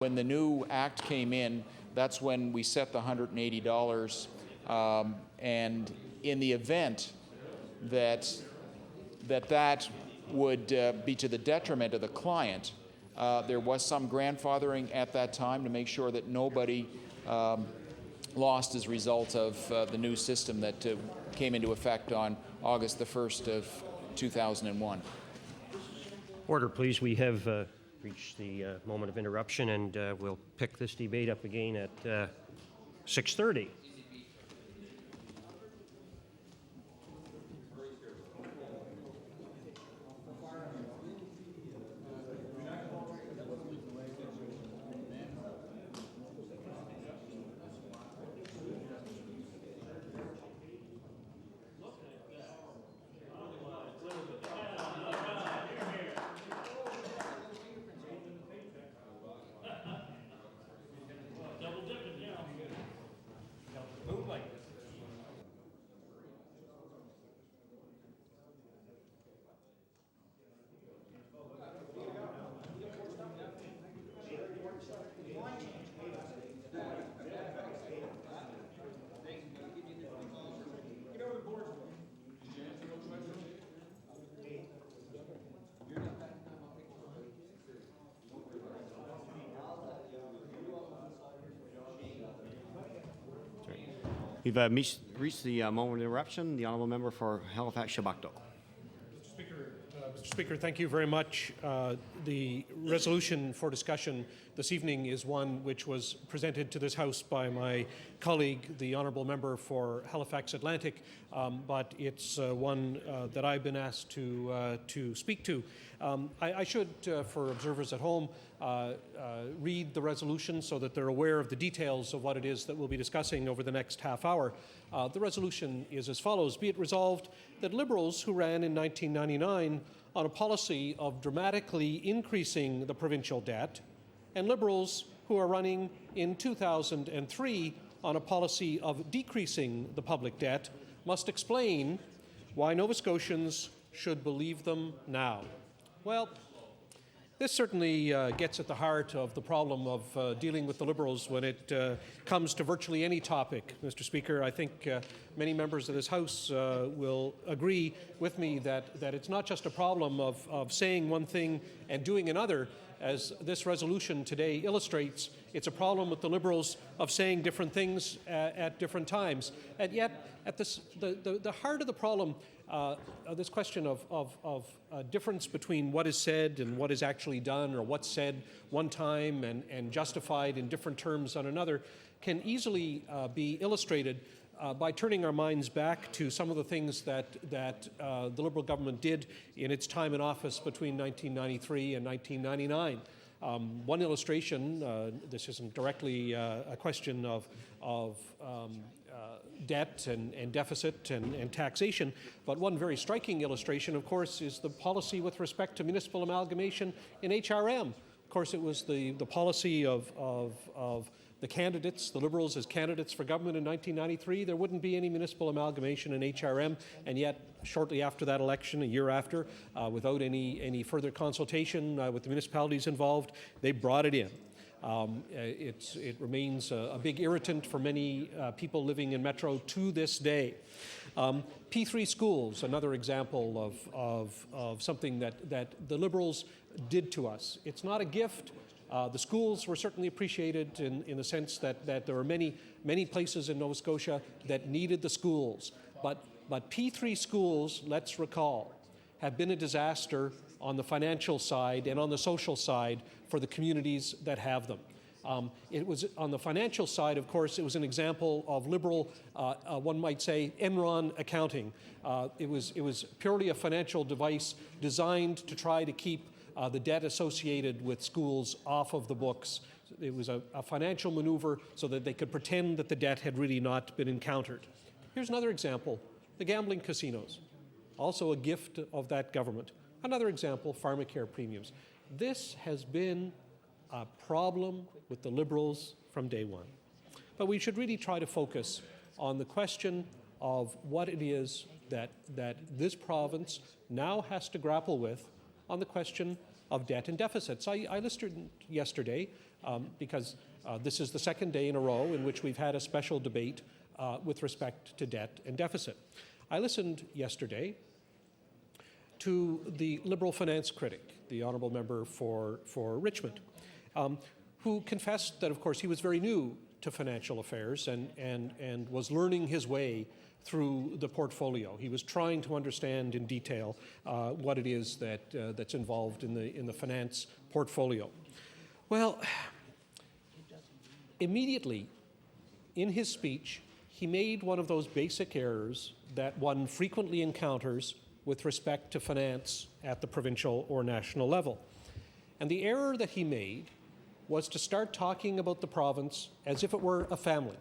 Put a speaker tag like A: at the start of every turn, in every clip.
A: When the new act came in, that's when we set the $180, and in the event that would be to the detriment of the client, there was some grandfathering at that time to make sure that nobody lost as a result of the new system that came into effect on August the 1st of 2001.
B: Order, please. We have reached the moment of interruption, and we'll pick this debate up again at 6:30.
C: We've reached the moment of interruption. The honourable member for Halifax-Shabakto.
D: Mr. Speaker, thank you very much. The resolution for discussion this evening is one which was presented to this House by my colleague, the honourable member for Halifax Atlantic, but it's one that I've been asked to speak to. I should, for observers at home, read the resolution so that they're aware of the details of what it is that we'll be discussing over the next half hour. The resolution is as follows. Be it resolved that Liberals who ran in 1999 on a policy of dramatically increasing the provincial debt, and Liberals who are running in 2003 on a policy of decreasing the public debt must explain why Nova Scotians should believe them now. Well, this certainly gets at the heart of the problem of dealing with the Liberals when it comes to virtually any topic, Mr. Speaker. I think many members of this House will agree with me that it's not just a problem of saying one thing and doing another. As this resolution today illustrates, it's a problem with the Liberals of saying different things at different times. And yet, at the heart of the problem, this question of difference between what is said and what is actually done, or what's said one time and justified in different terms on another, can easily be illustrated by turning our minds back to some of the things that the Liberal government did in its time in office between 1993 and 1999. One illustration, this isn't directly a question of debt and deficit and taxation, but one very striking illustration, of course, is the policy with respect to municipal amalgamation in HRM. Of course, it was the policy of the candidates, the Liberals as candidates for government in 1993. There wouldn't be any municipal amalgamation in HRM, and yet shortly after that election, a year after, without any further consultation with the municipalities involved, they brought it in. It remains a big irritant for many people living in Metro to this day. P3 schools, another example of something that the Liberals did to us. It's not a gift. The schools were certainly appreciated in the sense that there were many places in Nova Scotia that needed the schools. But P3 schools, let's recall, have been a disaster on the financial side and on the social side for the communities that have them. It was on the financial side, of course, it was an example of Liberal, one might say, Enron accounting. It was purely a financial device designed to try to keep the debt associated with schools off of the books. It was a financial maneuver so that they could pretend that the debt had really not been encountered. Here's another example, the gambling casinos, also a gift of that government. Another example, pharmacare premiums. This has been a problem with the Liberals from day one. But we should really try to focus on the question of what it is that this province now has to grapple with on the question of debt and deficits. I listened yesterday because this is the second day in a row in which we've had a special debate with respect to debt and deficit. I listened yesterday to the Liberal finance critic, the honourable member for Richmond, who confessed that, of course, he was very new to financial affairs and was learning his way through the portfolio. He was trying to understand in detail what it is that's involved in the finance portfolio. Well, immediately in his speech, he made one of those basic errors that one frequently encounters with respect to finance at the provincial or national level. And the error that he made was to start talking about the province as if it were a family.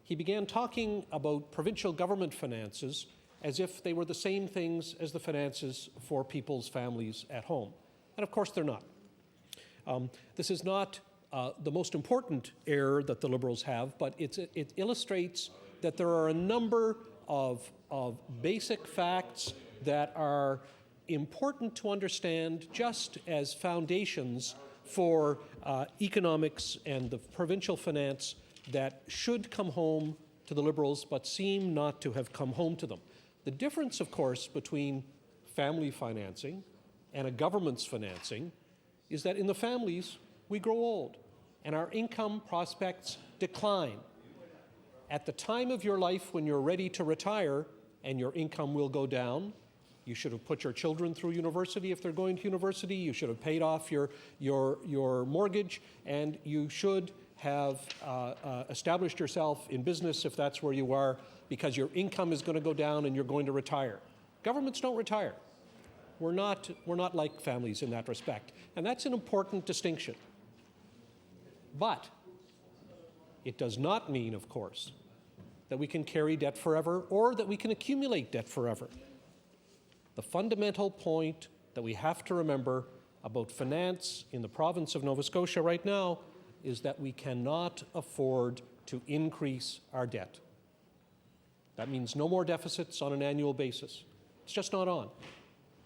D: He began talking about provincial government finances as if they were the same things as the finances for people's families at home. And of course they're not. This is not the most important error that the Liberals have, but it illustrates that there are a number of basic facts that are important to understand just as foundations for economics and the provincial finance that should come home to the Liberals but seem not to have come home to them. The difference, of course, between family financing and a government's financing is that in the families, we grow old and our income prospects decline. At the time of your life when you're ready to retire and your income will go down, you should have put your children through university if they're going to university, you should have paid off your mortgage, and you should have established yourself in business if that's where you are, because your income is going to go down and you're going to retire. Governments don't retire. We're not like families in that respect. And that's an important distinction. But it does not mean, of course, that we can carry debt forever or that we can accumulate debt forever. The fundamental point that we have to remember about finance in the province of Nova Scotia right now is that we cannot afford to increase our debt. That means no more deficits on an annual basis. It's just not on,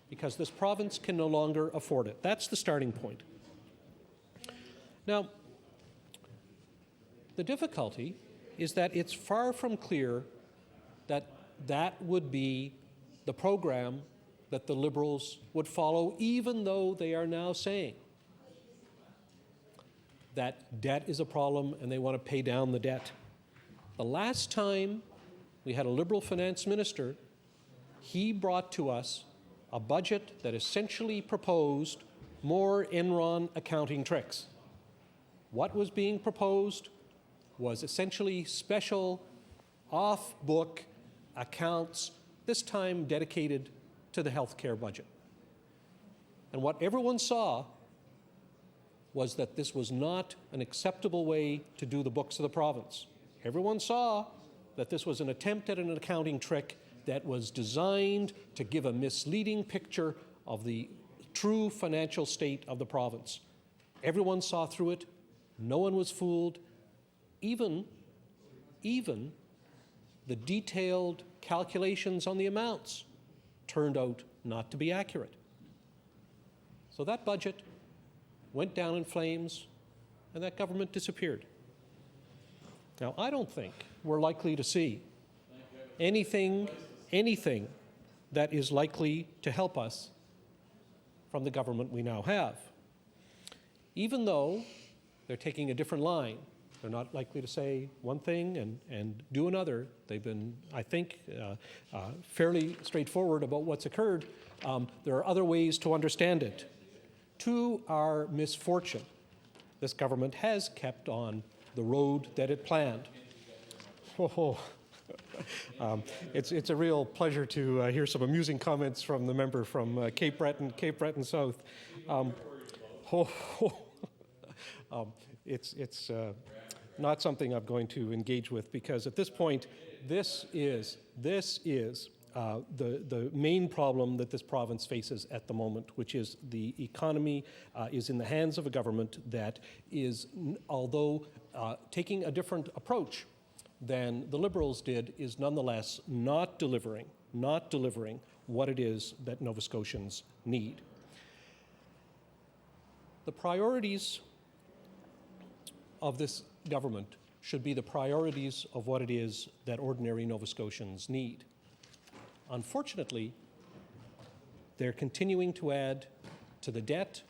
D: because this province can no longer afford it. That's the starting point. Now, the difficulty is that it's far from clear that that would be the program that the Liberals would follow, even though they are now saying that debt is a problem and they want to pay down the debt. The last time we had a Liberal finance minister, he brought to us a budget that essentially proposed more Enron accounting tricks. What was being proposed was essentially special off-book accounts, this time dedicated to the healthcare budget. And what everyone saw was that this was not an acceptable way to do the books of the province. Everyone saw that this was an attempt at an accounting trick that was designed to give a misleading picture of the true financial state of the province. Everyone saw through it. No one was fooled. Even the detailed calculations on the amounts turned out not to be accurate. So that budget went down in flames and that government disappeared. Now, I don't think we're likely to see anything that is likely to help us from the government we now have. Even though they're taking a different line. They're not likely to say one thing and do another. They've been, I think, fairly straightforward about what's occurred. There are other ways to understand it. To our misfortune, this government has kept on the road that it planned. It's a real pleasure to hear some amusing comments from the member from Cape Breton South. It's not something I'm going to engage with, because at this point, this is the main problem that this province faces at the moment, which is the economy is in the hands of a government that is, although taking a different approach than the Liberals did, is nonetheless not delivering what it is that Nova Scotians need. The priorities of this government should be the priorities of what it is that ordinary Nova Scotians need. Unfortunately, they're continuing to add to the debt,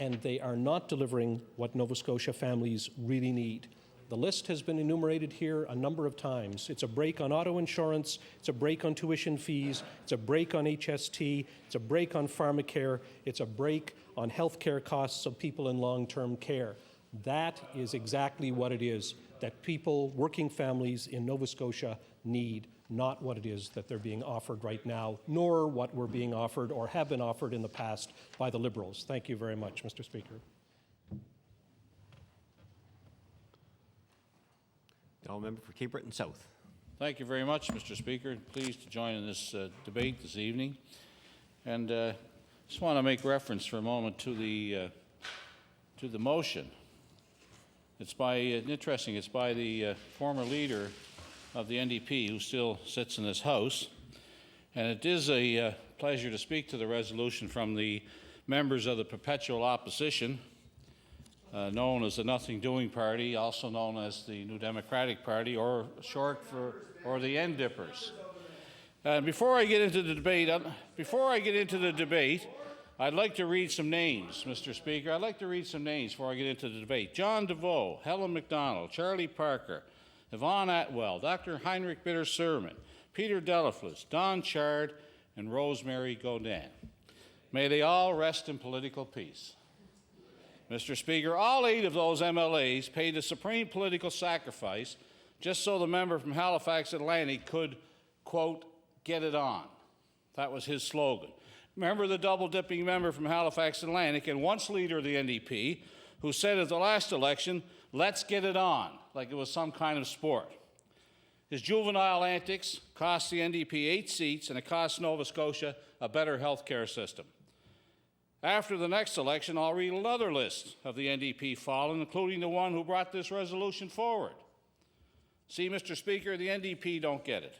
D: and they are not delivering what Nova Scotia families really need. The list has been enumerated here a number of times. It's a break on auto insurance, it's a break on tuition fees, it's a break on HST, it's a break on pharmacare, it's a break on health care costs of people in long-term care. That is exactly what it is that people, working families in Nova Scotia need, not what it is that they're being offered right now, nor what we're being offered or have been offered in the past by the Liberals. Thank you very much, Mr. Speaker.
C: The honourable member for Cape Breton South.
E: Thank you very much, Mr. Speaker. Pleased to join in this debate this evening. And just want to make reference for a moment to the motion. It's by, interesting, it's by the former leader of the NDP who still sits in this House. And it is a pleasure to speak to the resolution from the members of the perpetual opposition, known as the Nothing Doing Party, also known as the New Democratic Party, or short for the End Dippers. Before I get into the debate, I'd like to read some names, Mr. Speaker. I'd like to read some names before I get into the debate. John DeVoe, Helen McDonald, Charlie Parker, Yvonne Atwell, Dr. Heinrich Bitter-Sermon, Peter Delaflis, Don Chard, and Rosemary Godin. May they all rest in political peace. Mr. Speaker, all 8 of those MLAs paid a supreme political sacrifice just so the member from Halifax Atlantic could, quote, get it on. That was his slogan. Remember the double-dipping member from Halifax Atlantic and once leader of the NDP who said at the last election, let's get it on, like it was some kind of sport. His juvenile antics cost the NDP 8 seats, and it cost Nova Scotia a better health care system. After the next election, I'll read another list of the NDP fallen, including the one who brought this resolution forward. See, Mr. Speaker, the NDP don't get it.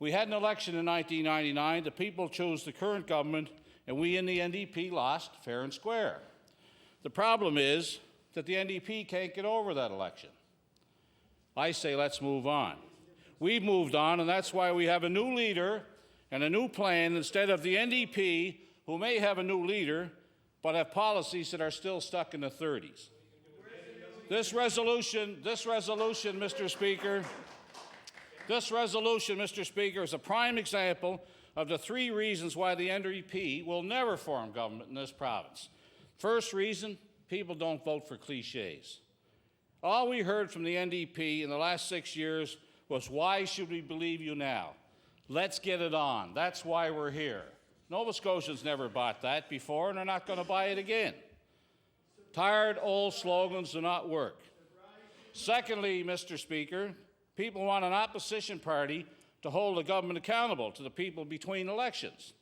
E: We had an election in 1999. The people chose the current government, and we in the NDP lost fair and square. The problem is that the NDP can't get over that election. I say let's move on. We've moved on, and that's why we have a new leader and a new plan instead of the NDP, who may have a new leader, but have policies that are still stuck in the 30s. This resolution, Mr. Speaker, is a prime example of the 3 reasons why the NDP will never form government in this province. First reason, people don't vote for cliches. All we heard from the NDP in the last 6 years was, why should we believe you now? Let's get it on. That's why we're here. Nova Scotians never bought that before, and they're not going to buy it again. Tired old slogans do not work. Secondly, Mr. Speaker, people want an opposition party to hold the government accountable to the people between elections.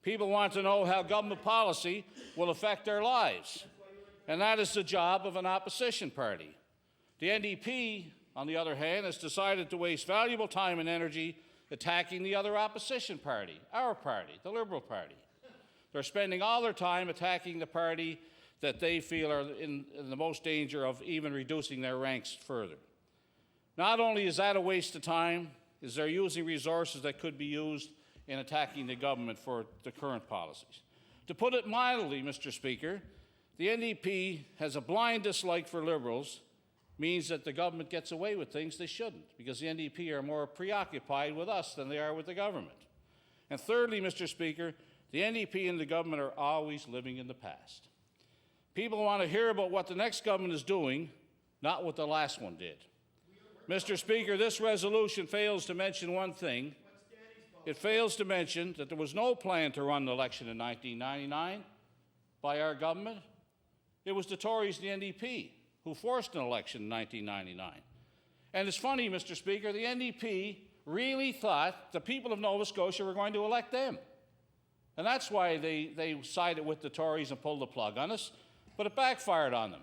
E: People want to know how government policy will affect their lives, and that is the job of an opposition party. The NDP, on the other hand, has decided to waste valuable time and energy attacking the other opposition party, our party, the Liberal Party. They're spending all their time attacking the party that they feel are in the most danger of even reducing their ranks further. Not only is that a waste of time, is they're using resources that could be used in attacking the government for the current policies. To put it mildly, Mr. Speaker, the NDP has a blind dislike for Liberals, means that the government gets away with things they shouldn't, because the NDP are more preoccupied with us than they are with the government. And thirdly, Mr. Speaker, the NDP and the government are always living in the past. People want to hear about what the next government is doing, not what the last one did. Mr. Speaker, this resolution fails to mention one thing. It fails to mention that there was no plan to run an election in 1999 by our government. It was the Tories and the NDP who forced an election in 1999. And it's funny, Mr. Speaker, the NDP really thought the people of Nova Scotia were going to elect them. And that's why they sided with the Tories and pulled the plug on us, but it backfired on them.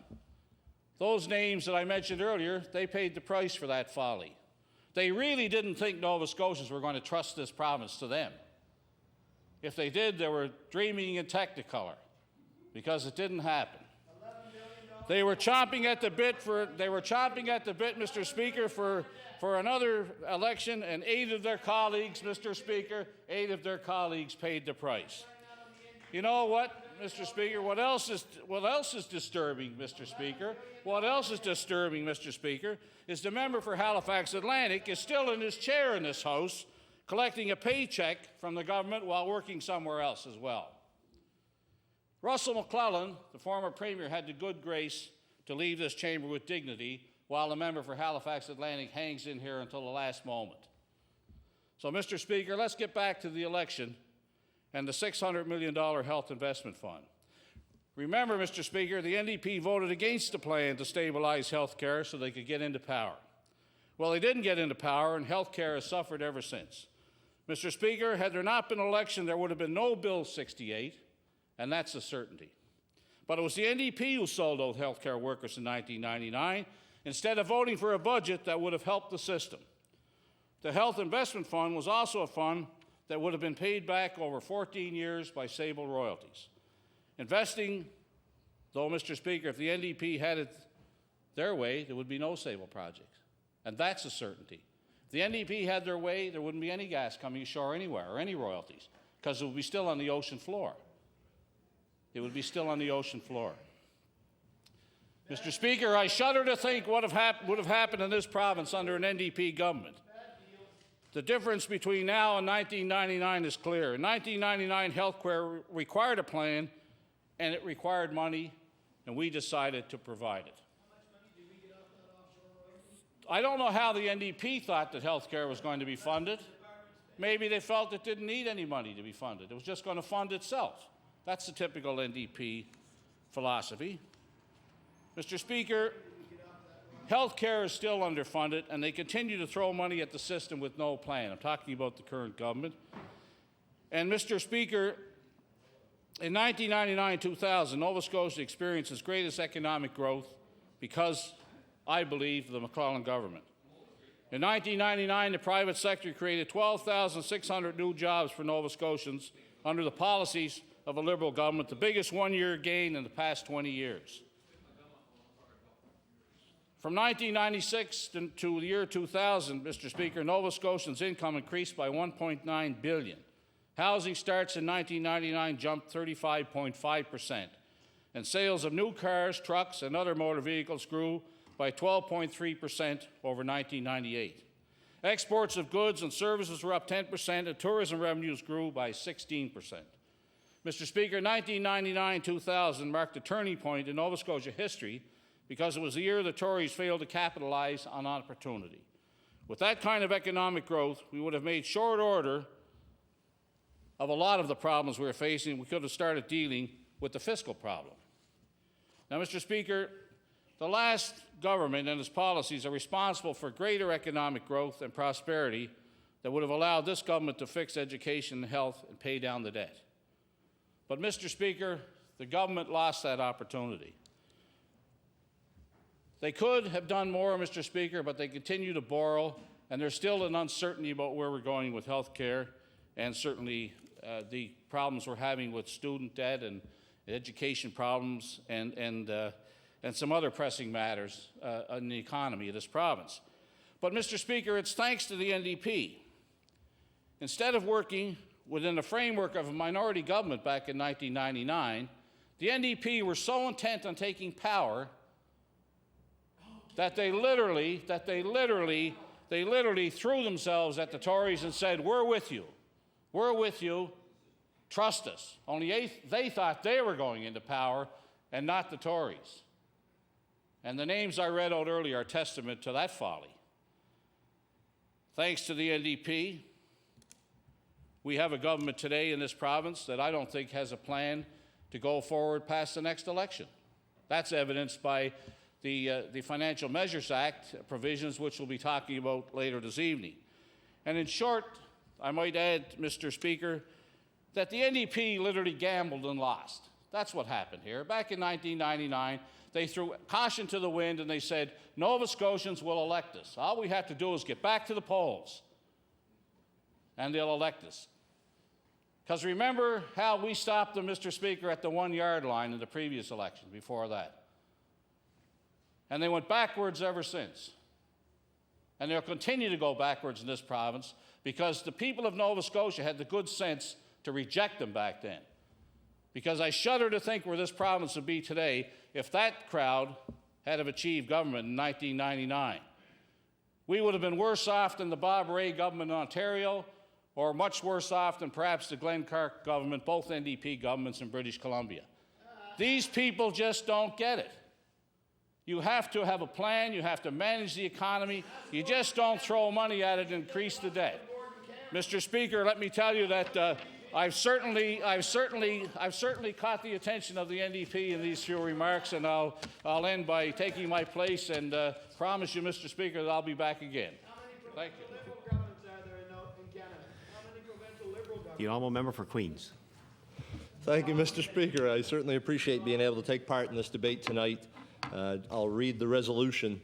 E: Those names that I mentioned earlier, they paid the price for that folly. They really didn't think Nova Scotians were going to trust this province to them. If they did, they were dreaming in Technicolor. because it didn't happen. They were chomping at the bit, Mr. Speaker, for another election, and 8 of their colleagues, Mr. Speaker, 8 of their colleagues paid the price. You know what, Mr. Speaker? What else is disturbing, Mr. Speaker? What else is disturbing, Mr. Speaker, is the member for Halifax Atlantic is still in his chair in this House, collecting a paycheck from the government while working somewhere else as well. Russell McClellan, the former Premier, had the good grace to leave this chamber with dignity, while the member for Halifax Atlantic hangs in here until the last moment. So, Mr. Speaker, let's get back to the election and the $600 million health investment fund. Remember, Mr. Speaker, the NDP voted against the plan to stabilize health care so they could get into power. Well, they didn't get into power, and health care has suffered ever since. Mr. Speaker, had there not been an election, there would have been no Bill 68, and that's a certainty. But it was the NDP who sold out health care workers in 1999, instead of voting for a budget that would have helped the system. The Health Investment Fund was also a fund that would have been paid back over 14 years by Sable royalties. Investing, though, Mr. Speaker, if the NDP had it their way, there would be no Sable projects, and that's a certainty. If the NDP had their way, there wouldn't be any gas coming ashore anywhere or any royalties, because it would be still on the ocean floor. It would be still on the ocean floor. Mr. Speaker, I shudder to think what would have happened in this province under an NDP government. The difference between now and 1999 is clear. In 1999, health care required a plan, and it required money, and we decided to provide it. I don't know how the NDP thought that health care was going to be funded. Maybe they felt it didn't need any money to be funded. It was just going to fund itself. That's the typical NDP philosophy. Mr. Speaker, health care is still underfunded, and they continue to throw money at the system with no plan. I'm talking about the current government. And, Mr. Speaker, in 1999-2000, Nova Scotia experienced its greatest economic growth because, I believe, of the McClellan government. In 1999, the private sector created 12,600 new jobs for Nova Scotians under the policies of a Liberal government, the biggest one-year gain in the past 20 years. From 1996 to the year 2000, Mr. Speaker, Nova Scotians' income increased by $1.9 billion. Housing starts in 1999 jumped 35.5%, and sales of new cars, trucks, and other motor vehicles grew by 12.3% over 1998. Exports of goods and services were up 10%, and tourism revenues grew by 16%. Mr. Speaker, 1999-2000 marked a turning point in Nova Scotia history because it was the year the Tories failed to capitalize on opportunity. With that kind of economic growth, we would have made short order of a lot of the problems we were facing. We could have started dealing with the fiscal problem. Now, Mr. Speaker, the last government and its policies are responsible for greater economic growth and prosperity that would have allowed this government to fix education and health and pay down the debt. But, Mr. Speaker, the government lost that opportunity. They could have done more, Mr. Speaker, but they continue to borrow, and there's still an uncertainty about where we're going with health care, and certainly the problems we're having with student debt and education problems and some other pressing matters in the economy of this province. But, Mr. Speaker, it's thanks to the NDP. Instead of working within the framework of a minority government back in 1999, the NDP were so intent on taking power that they literally threw themselves at the Tories and said, we're with you, trust us. Only they thought they were going into power and not the Tories. And the names I read out earlier are testament to that folly. Thanks to the NDP, we have a government today in this province that I don't think has a plan to go forward past the next election. That's evidenced by the Financial Measures Act provisions, which we'll be talking about later this evening. And in short, I might add, Mr. Speaker, that the NDP literally gambled and lost. That's what happened here. Back in 1999, they threw caution to the wind and they said, Nova Scotians will elect us. All we have to do is get back to the polls, and they'll elect us. Because remember how we stopped them, Mr. Speaker, at the 1-yard line in the previous election before that. And they went backwards ever since. And they'll continue to go backwards in this province because the people of Nova Scotia had the good sense to reject them back then. Because I shudder to think where this province would be today if that crowd had have achieved government in 1999. We would have been worse off than the Bob Rae government in Ontario, or much worse off than perhaps the Glenn Clark government, both NDP governments in British Columbia. These people just don't get it. You have to have a plan, you have to manage the economy, you just don't throw money at it and increase the debt. Mr. Speaker, let me tell you that I've certainly caught the attention of the NDP in these few remarks, and I'll end by taking my place and promise you, Mr. Speaker, that I'll be back again. Thank you.
C: The honourable member for Queens.
F: Thank you, Mr. Speaker. I certainly appreciate being able to take part in this debate tonight. I'll read the resolution.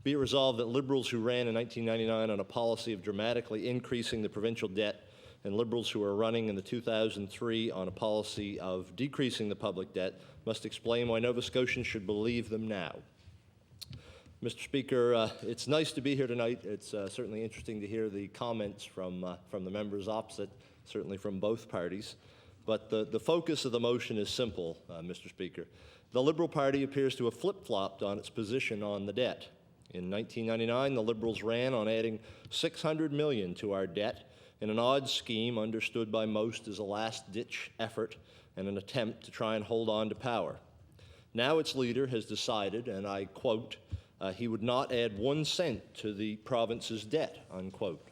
F: Be it resolved that Liberals who ran in 1999 on a policy of dramatically increasing the provincial debt and Liberals who are running in the 2003 on a policy of decreasing the public debt must explain why Nova Scotians should believe them now. Mr. Speaker, it's nice to be here tonight. It's certainly interesting to hear the comments from the members opposite, certainly from both parties. But the focus of the motion is simple, Mr. Speaker. The Liberal Party appears to have flip-flopped on its position on the debt. In 1999, the Liberals ran on adding $600 million to our debt in an odd scheme understood by most as a last-ditch effort and an attempt to try and hold on to power. Now its leader has decided, and I quote, he would not add 1 cent to the province's debt, unquote,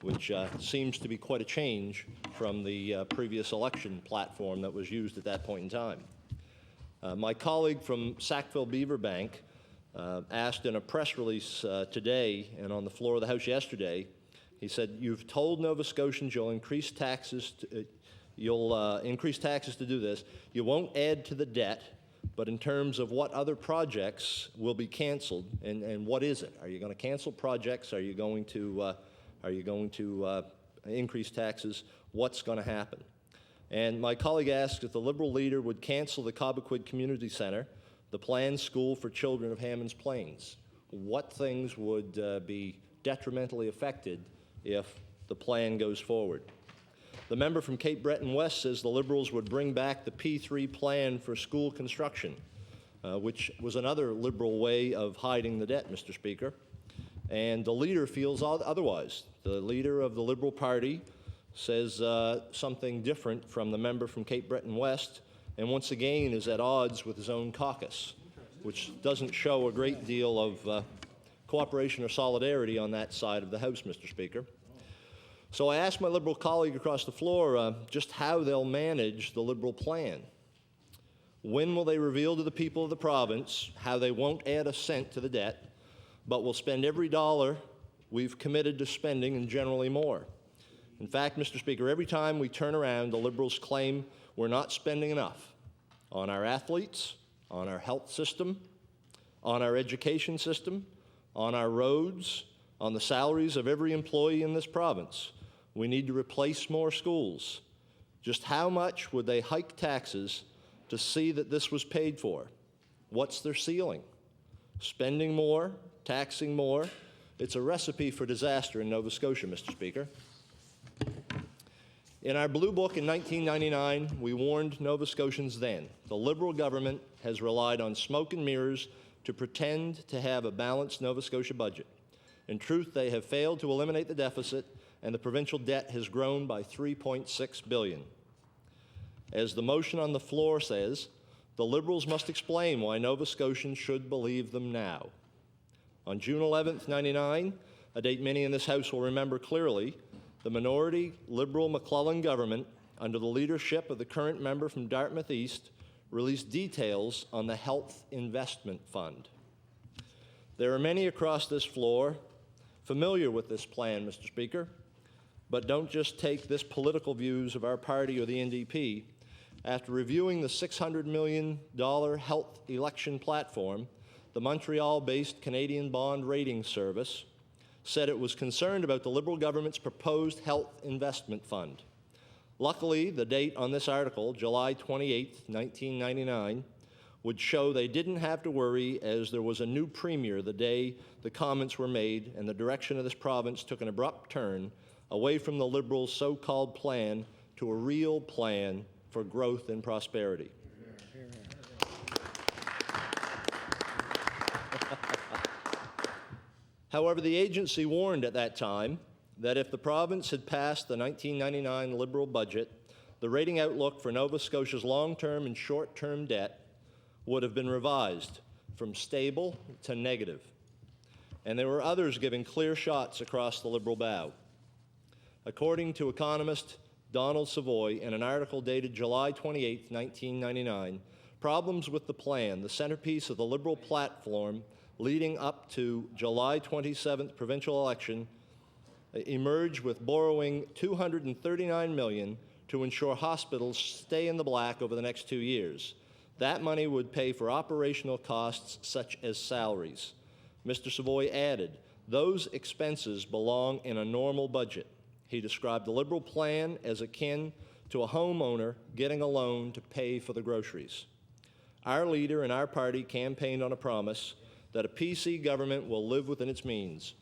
F: which seems to be quite a change from the previous election platform that was used at that point in time. My colleague from Sackville-Beaver Bank asked in a press release today and on the floor of the House yesterday, he said, you've told Nova Scotians you'll increase taxes to do this. You won't add to the debt, but in terms of what other projects will be canceled, and what is it? Are you going to cancel projects? Are you going to increase taxes? What's going to happen? And my colleague asked if the Liberal leader would cancel the Cobequid Community Centre, the planned school for children of Hammonds Plains. What things would be detrimentally affected if the plan goes forward? The member from Cape Breton West says the Liberals would bring back the P3 plan for school construction, which was another Liberal way of hiding the debt, Mr. Speaker. And the leader feels otherwise. The leader of the Liberal Party says something different from the member from Cape Breton West, and once again is at odds with his own caucus, which doesn't show a great deal of cooperation or solidarity on that side of the House, Mr. Speaker. So I asked my Liberal colleague across the floor just how they'll manage the Liberal plan. When will they reveal to the people of the province how they won't add a cent to the debt, but will spend every dollar we've committed to spending and generally more? In fact, Mr. Speaker, every time we turn around, the Liberals claim we're not spending enough on our athletes, on our health system, on our education system, on our roads, on the salaries of every employee in this province. We need to replace more schools. Just how much would they hike taxes to see that this was paid for? What's their ceiling? Spending more, taxing more. It's a recipe for disaster in Nova Scotia, Mr. Speaker. In our Blue Book in 1999, we warned Nova Scotians then, the Liberal government has relied on smoke and mirrors to pretend to have a balanced Nova Scotia budget. In truth, they have failed to eliminate the deficit, and the provincial debt has grown by $3.6 billion. As the motion on the floor says, the Liberals must explain why Nova Scotians should believe them now. On June 11th, 1999, a date many in this House will remember clearly, the minority Liberal McClellan government, under the leadership of the current member from Dartmouth East, released details on the Health Investment Fund. There are many across this floor familiar with this plan, Mr. Speaker, but don't just take this political views of our party or the NDP. After reviewing the $600 million health election platform, the Montreal-based Canadian Bond Rating Service said it was concerned about the Liberal government's proposed health investment fund. Luckily, the date on this article, July 28, 1999, would show they didn't have to worry, as there was a new premier the day the comments were made, and the direction of this province took an abrupt turn away from the Liberals' so-called plan to a real plan for growth and prosperity. However, the agency warned at that time that if the province had passed the 1999 Liberal budget, the rating outlook for Nova Scotia's long-term and short-term debt would have been revised from stable to negative. And there were others giving clear shots across the Liberal bow. According to economist Donald Savoy, in an article dated July 28, 1999, problems with the plan, the centerpiece of the Liberal platform leading up to July 27th provincial election, emerged with borrowing $239 million to ensure hospitals stay in the black over the next 2 years. That money would pay for operational costs such as salaries. Mr. Savoy added, those expenses belong in a normal budget. He described the Liberal plan as akin to a homeowner getting a loan to pay for the groceries. Our leader and our party campaigned on a promise that a PC government will live within its means.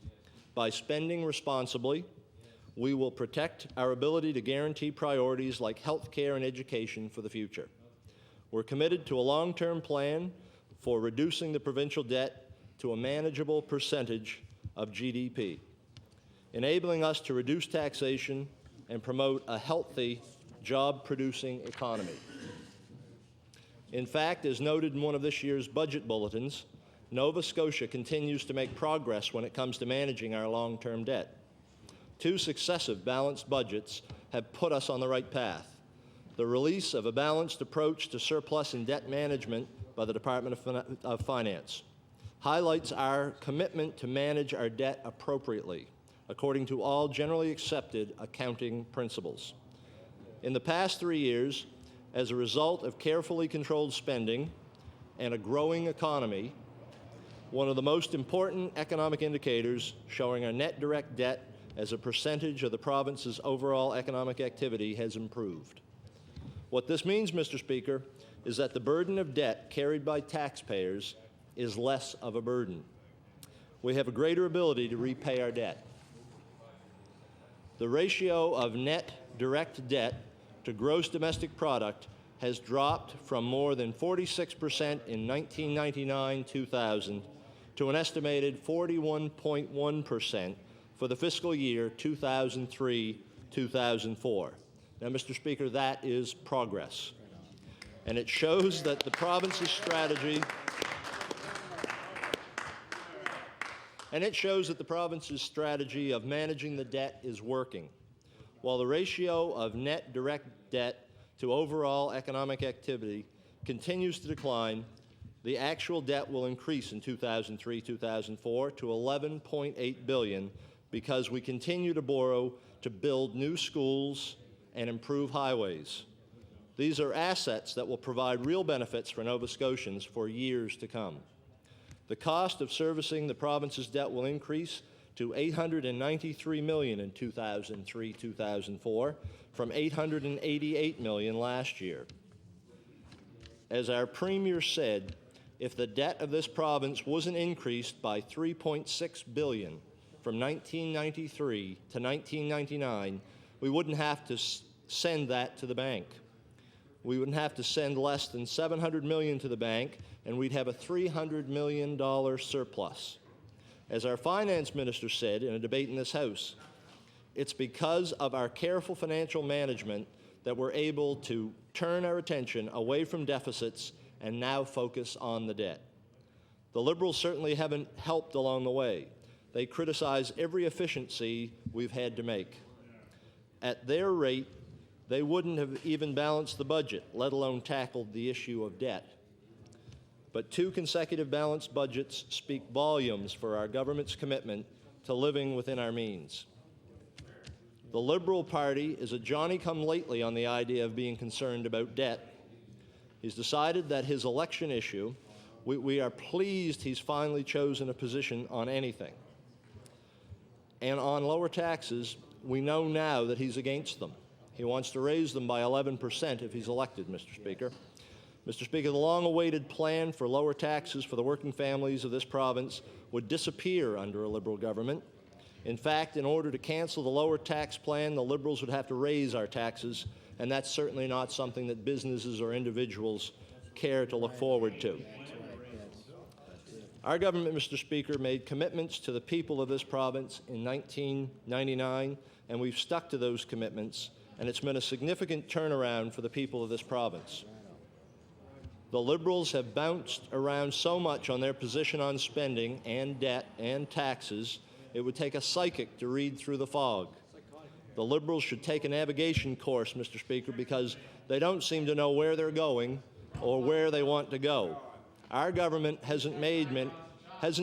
F: By spending responsibly, we will protect our ability to guarantee priorities like health care and education for the future. We're committed to a long-term plan for reducing the provincial debt to a manageable percentage of GDP, enabling us to reduce taxation and promote a healthy, job-producing economy. In fact, as noted in one of this year's budget bulletins, Nova Scotia continues to make progress when it comes to managing our long-term debt. 2 successive balanced budgets have put us on the right path. The release of a balanced approach to surplus and debt management by the Department of Finance highlights our commitment to manage our debt appropriately, according to all generally accepted accounting principles. In the past 3 years, as a result of carefully controlled spending and a growing economy, one of the most important economic indicators showing our net direct debt as a percentage of the province's overall economic activity has improved. What this means, Mr. Speaker, is that the burden of debt carried by taxpayers is less of a burden. We have a greater ability to repay our debt. The ratio of net direct debt to gross domestic product has dropped from more than 46% in 1999-2000 to an estimated 41.1% for the fiscal year 2003-2004. Now, Mr. Speaker, that is progress. And it shows that the province's strategy of managing the debt is working. While the ratio of net direct debt to overall economic activity continues to decline, the actual debt will increase in 2003-2004 to $11.8 billion because we continue to borrow to build new schools and improve highways. These are assets that will provide real benefits for Nova Scotians for years to come. The cost of servicing the province's debt will increase to $893 million in 2003-2004 from $888 million last year. As our Premier said, if the debt of this province wasn't increased by $3.6 billion from 1993 to 1999, we wouldn't have to send that to the bank. We wouldn't have to send less than $700 million to the bank, and we'd have a $300 million surplus. As our finance minister said in a debate in this House, it's because of our careful financial management that we're able to turn our attention away from deficits and now focus on the debt. The Liberals certainly haven't helped along the way. They criticize every efficiency we've had to make. At their rate, they wouldn't have even balanced the budget, let alone tackled the issue of debt. But 2 consecutive balanced budgets speak volumes for our government's commitment to living within our means. The Liberal Party is a Johnny-come-lately on the idea of being concerned about debt. He's decided that his election issue, we are pleased he's finally chosen a position on anything. And on lower taxes, we know now that he's against them. He wants to raise them by 11% if he's elected, Mr. Speaker. Mr. Speaker, the long-awaited plan for lower taxes for the working families of this province would disappear under a Liberal government. In fact, in order to cancel the lower tax plan, the Liberals would have to raise our taxes, and that's certainly not something that businesses or individuals care to look forward to. Our government, Mr. Speaker, made commitments to the people of this province in 1999, and we've stuck to those commitments, and it's been a significant turnaround for the people of this province. The Liberals have bounced around so much on their position on spending and debt and taxes, it would take a psychic to read through the fog. The Liberals should take a navigation course, Mr. Speaker, because they don't seem to know where they're going or where they want to go. Our government hasn't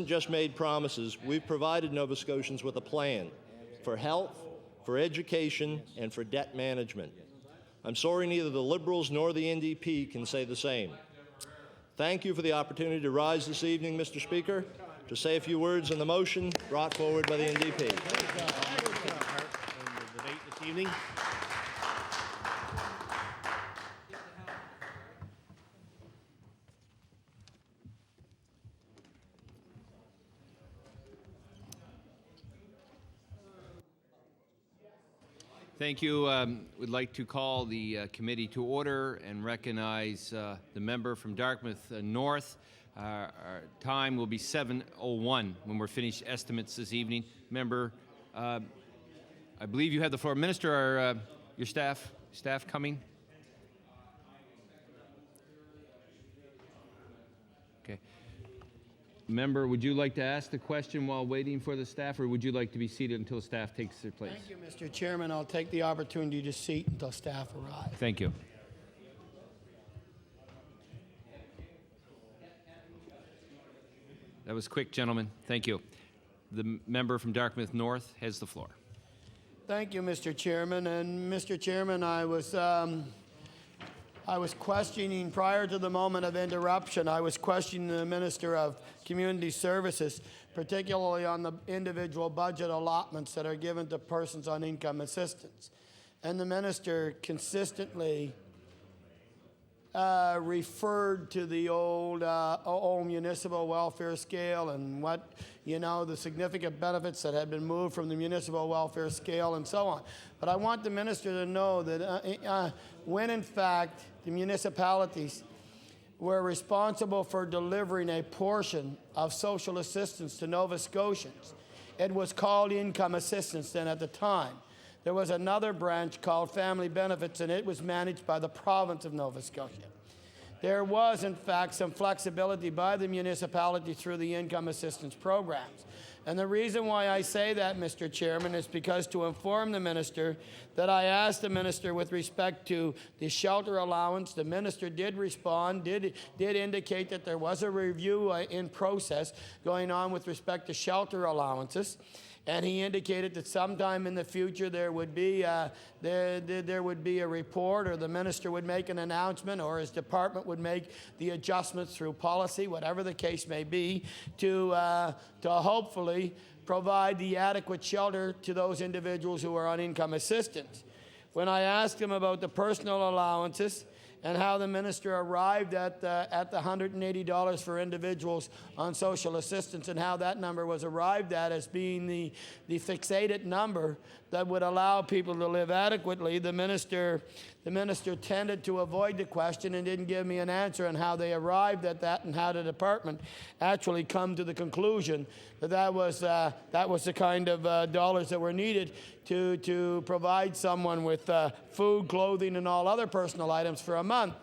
F: just made promises. We've provided Nova Scotians with a plan for health, for education, and for debt management. I'm sorry neither the Liberals nor the NDP can say the same. Thank you for the opportunity to rise this evening, Mr. Speaker, to say a few words on the motion brought forward by the NDP.
C: The debate this evening.
G: Thank you. We'd like to call the committee to order and recognize the member from Dartmouth North. Our time will be 7:01 when we're finished estimates this evening. Member, I believe you have the floor. Minister, are your staff coming? Okay. Member, would you like to ask the question while waiting for the staff, or would you like to be seated until staff takes their place?
H: Thank you, Mr. Chairman. I'll take the opportunity to seat until staff arrive.
G: Thank you. That was quick, gentlemen. Thank you. The member from Dartmouth North has the floor.
H: Thank you, Mr. Chairman. And Mr. Chairman, I was questioning, prior to the moment of interruption, I was questioning the Minister of Community Services, particularly on the individual budget allotments that are given to persons on income assistance. And the Minister consistently referred to the old municipal welfare scale and what, the significant benefits that had been moved from the municipal welfare scale and so on. But I want the Minister to know that when in fact the municipalities were responsible for delivering a portion of social assistance to Nova Scotians, it was called income assistance then at the time. There was another branch called family benefits, and it was managed by the province of Nova Scotia. There was, in fact, some flexibility by the municipality through the income assistance programs. And the reason why I say that, Mr. Chairman, is because to inform the Minister that I asked the Minister with respect to the shelter allowance. The Minister did respond, did indicate that there was a review in process going on with respect to shelter allowances. And he indicated that sometime in the future there would be a report, or the Minister would make an announcement, or his department would make the adjustments through policy, whatever the case may be, to hopefully provide the adequate shelter to those individuals who are on income assistance. When I asked him about the personal allowances and how the Minister arrived at the $180 for individuals on social assistance, and how that number was arrived at as being the fixated number that would allow people to live adequately, the Minister tended to avoid the question and didn't give me an answer on how they arrived at that, and how the department actually come to the conclusion that that was the kind of dollars that were needed to provide someone with food, clothing, and all other personal items for a month.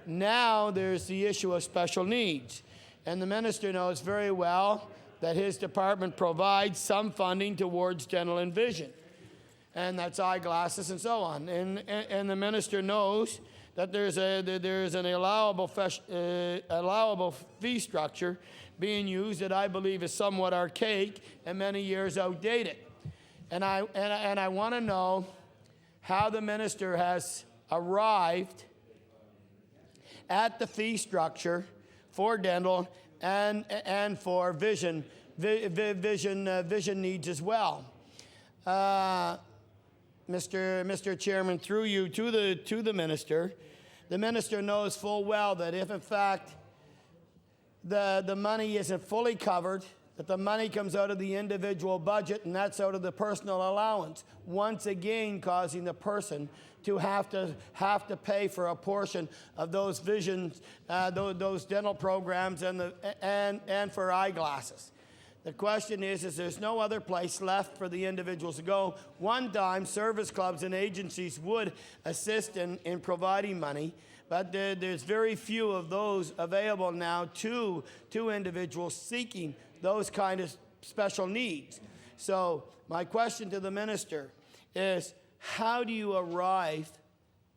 H: Now there's the issue of special needs, and the Minister knows very well that his department provides some funding towards dental and vision, and that's eyeglasses and so on. And the Minister knows that there's an allowable fee structure being used that I believe is somewhat archaic and many years outdated. And I want to know how the Minister has arrived at the fee structure for dental and for vision needs as well. Mr. Chairman, through you to the minister knows full well that if in fact the money isn't fully covered, that the money comes out of the individual budget and that's out of the personal allowance, once again causing the person to have to pay for a portion of those those dental programs and for eyeglasses. The question is there's no other place left for the individuals to go. One time, service clubs and agencies would assist in providing money, but there's very few of those available now to individuals seeking those kind of special needs. So my question to the minister is, how do you arrive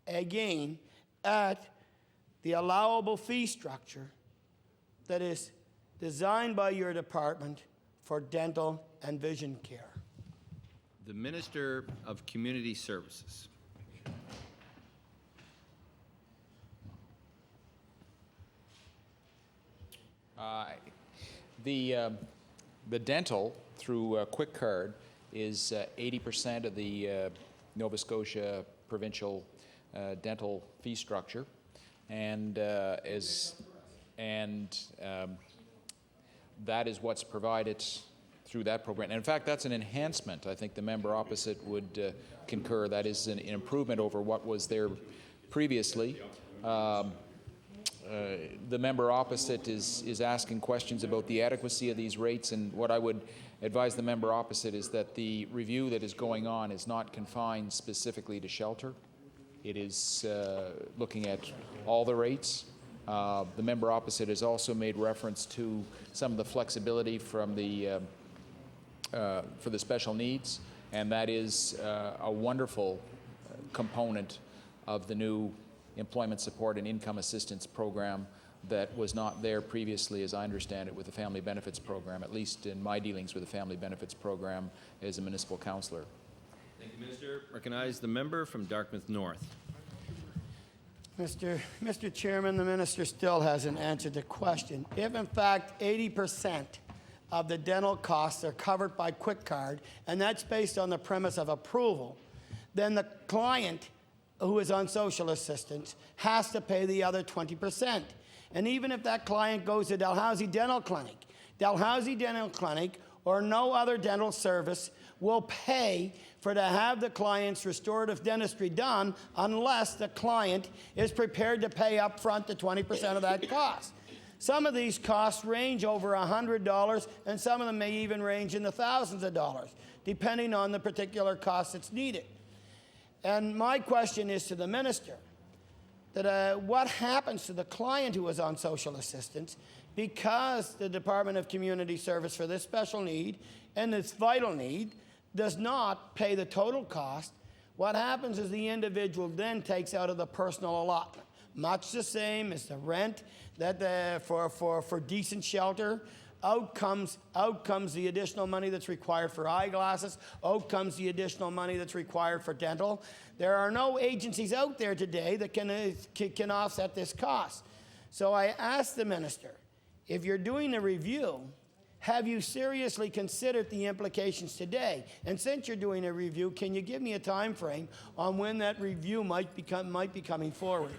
H: again at the allowable fee structure that is designed by your department for dental and vision care?
G: The Minister of Community Services.
A: The dental through Quick Card is 80% of the Nova Scotia provincial dental fee structure, and that is what's provided through that program. And in fact, that's an enhancement. I think the member opposite would concur. That is an improvement over what was there previously. The member opposite is asking questions about the adequacy of these rates, and what I would advise the member opposite is that the review that is going on is not confined specifically to shelter. It is looking at all the rates. The member opposite has also made reference to some of the flexibility from the for the special needs, and that is a wonderful component of the new employment support and income assistance program that was not there previously, as I understand it, with the family benefits program, at least in my dealings with the family benefits program as a municipal councillor.
G: Thank you, Minister. Recognize the member from Dartmouth North.
H: Mr. Chairman, the minister still hasn't answered the question. If in fact 80% of the dental costs are covered by Quick Card, and that's based on the premise of approval, then the client who is on social assistance has to pay the other 20%. And even if that client goes to Dalhousie Dental Clinic or no other dental service will pay to have the client's restorative dentistry done unless the client is prepared to pay up front the 20% of that cost. Some of these costs range over $100, and some of them may even range in the thousands of dollars, depending on the particular cost that's needed. And my question is to the minister, that what happens to the client who is on social assistance because the Department of Community Service for this special need and this vital need does not pay the total cost? What happens is the individual then takes out of the personal allotment, much the same as the rent that for decent shelter. Out comes the additional money that's required for eyeglasses. Out comes the additional money that's required for dental. There are no agencies out there today that can offset this cost. So I ask the minister, if you're doing a review, have you seriously considered the implications today? And since you're doing a review, can you give me a time frame on when that review might be coming forward?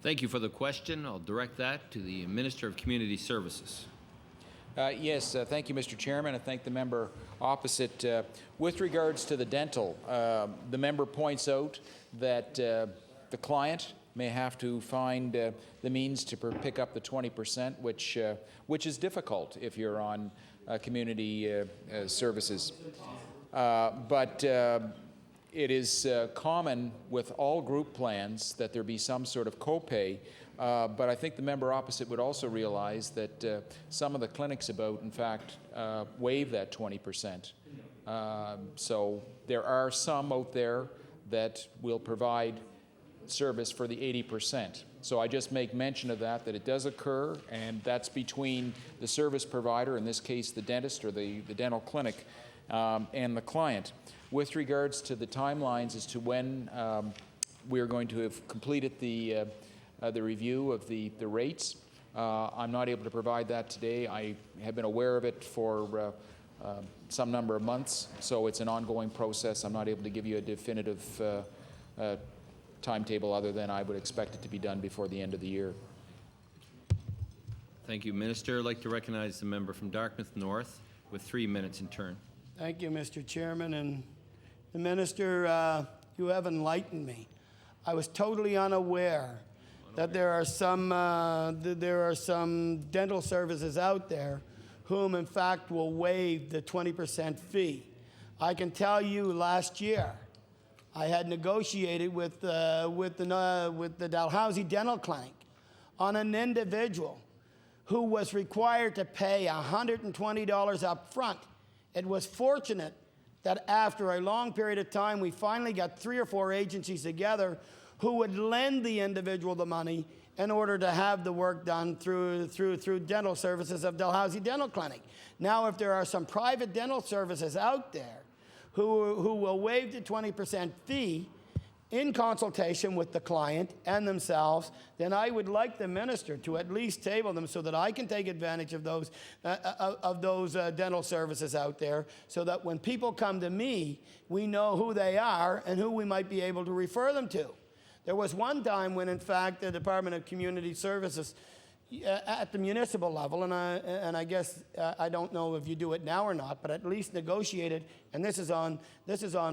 G: Thank you for the question. I'll direct that to the Minister of Community Services.
A: Yes, thank you, Mr. Chairman. I thank the member opposite. With regards to the dental, the member points out that the client may have to find the means to pick up the 20%, which is difficult if you're on community services. But it is common with all group plans that there be some sort of copay, but I think the member opposite would also realize that some of the clinics about, in fact, waive that 20%. So there are some out there that will provide service for the 80%. So I just make mention of that it does occur, and that's between the service provider, in this case the dentist or the dental clinic, and the client. With regards to the timelines as to when we're going to have completed the review of the rates, I'm not able to provide that today. I have been aware of it for some number of months, so it's an ongoing process. I'm not able to give you a definitive timetable other than I would expect it to be done before the end of the year.
G: Thank you, Minister. I'd like to recognize the member from Dartmouth North with 3 minutes in turn.
H: Thank you, Mr. Chairman. And the Minister, you have enlightened me. I was totally unaware that there are some dental services out there whom, in fact, will waive the 20% fee. I can tell you last year, I had negotiated with the Dalhousie Dental Clinic on an individual who was required to pay $120 up front. It was fortunate that after a long period of time, we finally got 3 or 4 agencies together who would lend the individual the money in order to have the work done through dental services of Dalhousie Dental Clinic. Now, if there are some private dental services out there who will waive the 20% fee in consultation with the client and themselves, then I would like the Minister to at least table them so that I can take advantage of those dental services out there, so that when people come to me, we know who they are and who we might be able to refer them to. There was one time when, in fact, the Department of Community Services at the municipal level, and I guess I don't know if you do it now or not, but at least negotiated, and this is on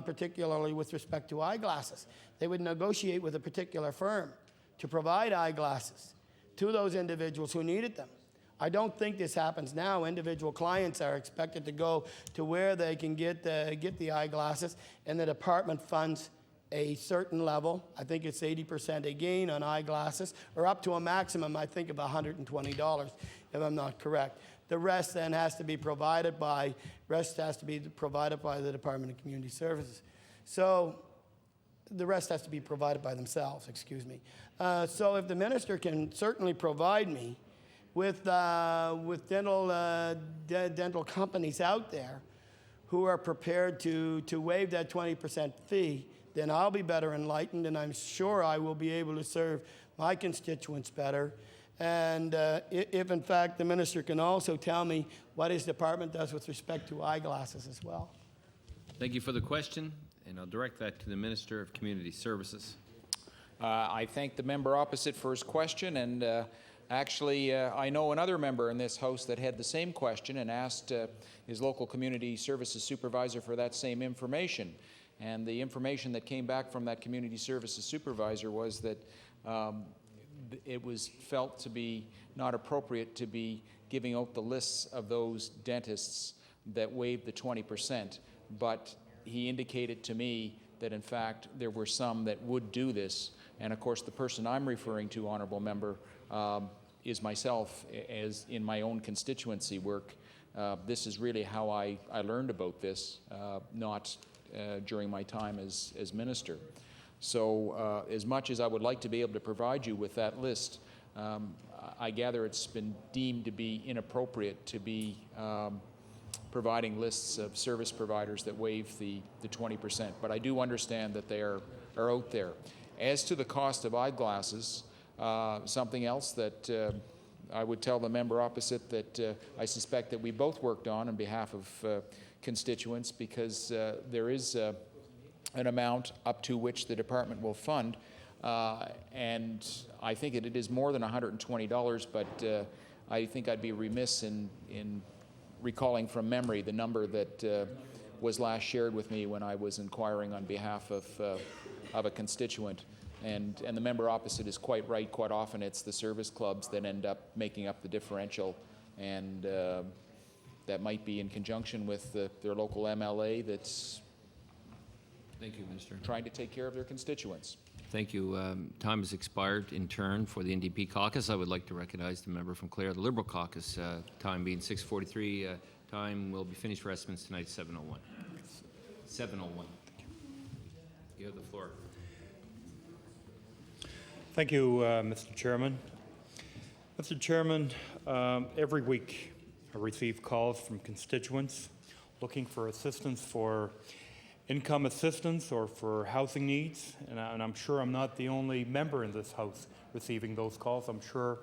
H: particularly with respect to eyeglasses. They would negotiate with a particular firm to provide eyeglasses to those individuals who needed them. I don't think this happens now. Individual clients are expected to go to where they can get the eyeglasses, and the department funds a certain level. I think it's 80% a gain on eyeglasses, or up to a maximum, I think, of $120, if I'm not correct. The rest then has to be provided by the Department of Community Services. So the rest has to be provided by themselves, excuse me. So if the Minister can certainly provide me with dental companies out there who are prepared to waive that 20% fee, then I'll be better enlightened, and I'm sure I will be able to serve my constituents better. And if, in fact, the Minister can also tell me what his department does with respect to eyeglasses as well.
G: Thank you for the question, and I'll direct that to the Minister of Community Services.
A: I thank the member opposite for his question, and actually, I know another member in this House that had the same question and asked his local community services supervisor for that same information. And the information that came back from that community services supervisor was that it was felt to be not appropriate to be giving out the lists of those dentists that waived the 20%. But he indicated to me that, in fact, there were some that would do this. And, of course, the person I'm referring to, Honourable Member, is myself, as in my own constituency work. This is really how I learned about this, not during my time as Minister. So as much as I would like to be able to provide you with that list, I gather it's been deemed to be inappropriate to be providing lists of service providers that waive the 20%. But I do understand that they are out there. As to the cost of eyeglasses, something else that I would tell the member opposite that I suspect that we both worked on behalf of constituents, because there is an amount up to which the department will fund, and I think it is more than $120, but I think I'd be remiss in recalling from memory the number that was last shared with me when I was inquiring on behalf of a constituent. And the member opposite is quite right. Quite often it's the service clubs that end up making up the differential, and that might be in conjunction with their local MLA that's
G: Thank you, Minister.
A: trying to take care of their constituents.
G: Thank you. Time has expired in turn for the NDP caucus. I would like to recognize the member from Clare, the Liberal caucus, time being 6:43. Time will be finished for estimates tonight, 7:01. 7:01. You have the floor.
I: Thank you, Mr. Chairman. Mr. Chairman, every week I receive calls from constituents looking for assistance for income assistance or for housing needs, and I'm sure I'm not the only member in this House receiving those calls. I'm sure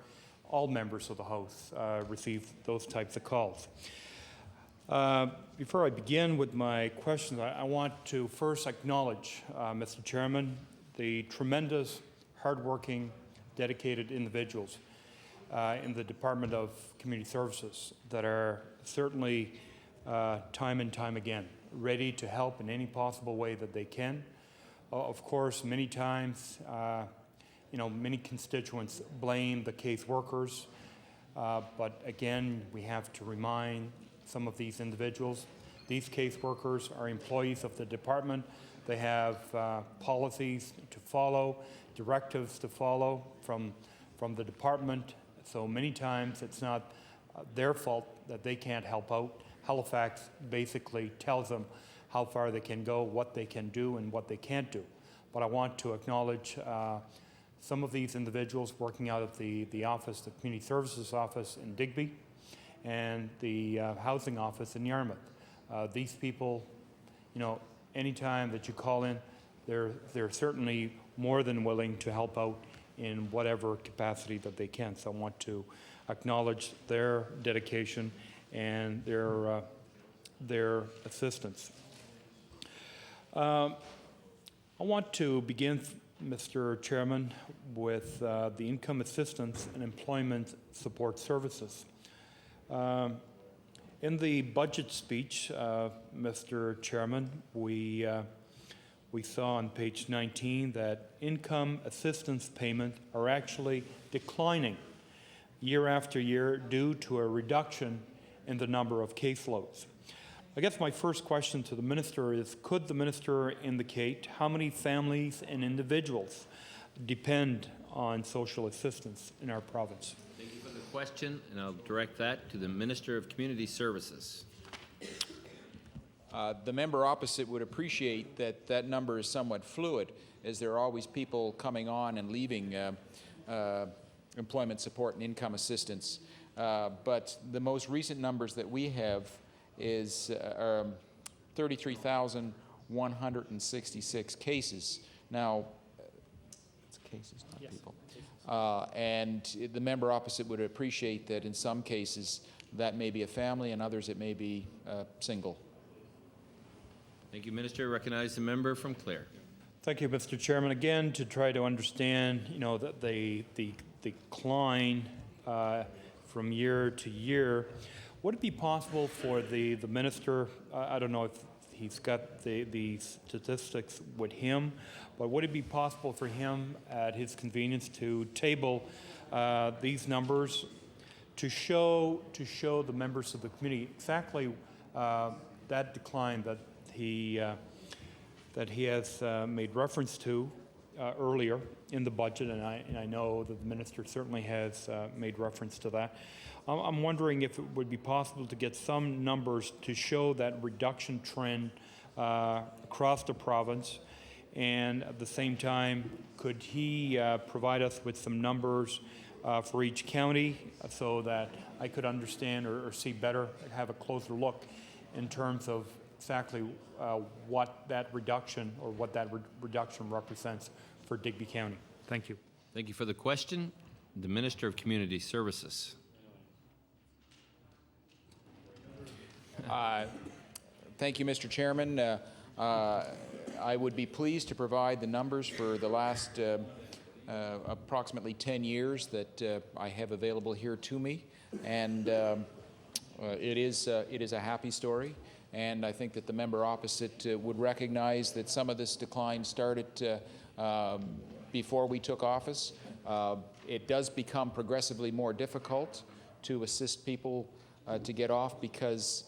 I: all members of the House receive those types of calls. Before I begin with my questions, I want to first acknowledge, Mr. Chairman, the tremendous, hardworking, dedicated individuals in the Department of Community Services that are certainly time and time again ready to help in any possible way that they can. Of course, many times, many constituents blame the caseworkers, but again, we have to remind some of these individuals, these caseworkers are employees of the department. They have policies to follow, directives to follow from the department. So many times it's not their fault that they can't help out. Halifax basically tells them how far they can go, what they can do, and what they can't do. But I want to acknowledge some of these individuals working out of the office, the Community Services office in Digby, and the housing office in Yarmouth. These people, anytime that you call in, they're certainly more than willing to help out in whatever capacity that they can. So I want to acknowledge their dedication and their assistance. I want to begin, Mr. Chairman, with the Income Assistance and Employment Support Services. In the budget speech, Mr. Chairman, we saw on page 19 that income assistance payments are actually declining year after year due to a reduction in the number of caseloads. I guess my first question to the minister is, could the minister indicate how many families and individuals depend on social assistance in our province?
G: Thank you for the question, and I'll direct that to the Minister of Community Services.
A: The member opposite would appreciate that that number is somewhat fluid, as there are always people coming on and leaving employment support and income assistance. But the most recent numbers that we have is 33,166 cases. Now, it's cases, not people. And the member opposite would appreciate that in some cases that may be a family, and others it may be single.
G: Thank you, Minister. I recognize the member from Clare.
I: Thank you, Mr. Chairman. Again, to try to understand, that the decline from year to year, would it be possible for the minister, I don't know if he's got the statistics with him, but would it be possible for him at his convenience to table these numbers to show the members of the community exactly that decline that he has made reference to earlier in the budget, and I know that the minister certainly has made reference to that. I'm wondering if it would be possible to get some numbers to show that reduction trend across the province, and at the same time, could he provide us with some numbers for each county so that I could understand or see better, have a closer look in terms of exactly what that reduction represents for Digby County. Thank you.
G: Thank you for the question. The Minister of Community Services.
A: Thank you, Mr. Chairman. I would be pleased to provide the numbers for the last approximately 10 years that I have available here to me, and it is a happy story. And I think that the member opposite would recognize that some of this decline started before we took office. It does become progressively more difficult to assist people to get off because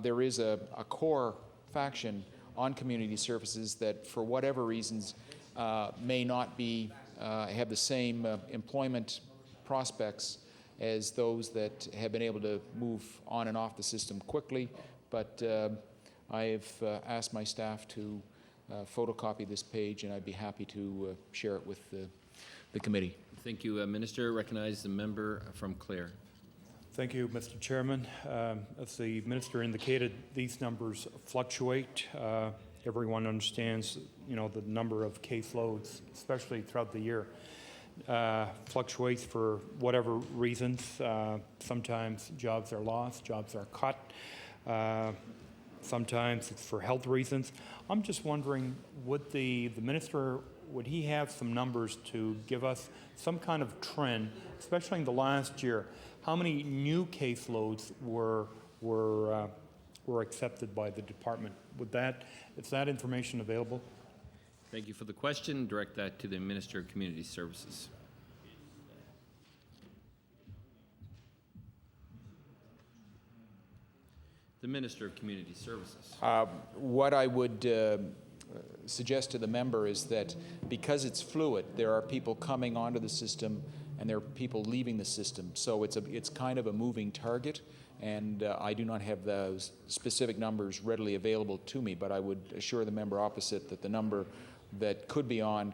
A: there is a core faction on community services that, for whatever reasons, may not be have the same employment prospects as those that have been able to move on and off the system quickly. But I have asked my staff to photocopy this page, and I'd be happy to share it with the committee.
G: Thank you, Minister. I recognize the member from Clare.
I: Thank you, Mr. Chairman. As the minister indicated, these numbers fluctuate. Everyone understands, the number of caseloads, especially throughout the year, fluctuates for whatever reasons. Sometimes jobs are lost, jobs are cut. Sometimes it's for health reasons. I'm just wondering, would the minister, would he have some numbers to give us some kind of trend, especially in the last year? How many new caseloads were accepted by the department? Is that information available?
G: Thank you for the question. Direct that to the Minister of Community Services. The Minister of Community Services.
A: What I would suggest to the member is that because it's fluid, there are people coming onto the system and there are people leaving the system. So it's kind of a moving target, and I do not have those specific numbers readily available to me, but I would assure the member opposite that the number that could be on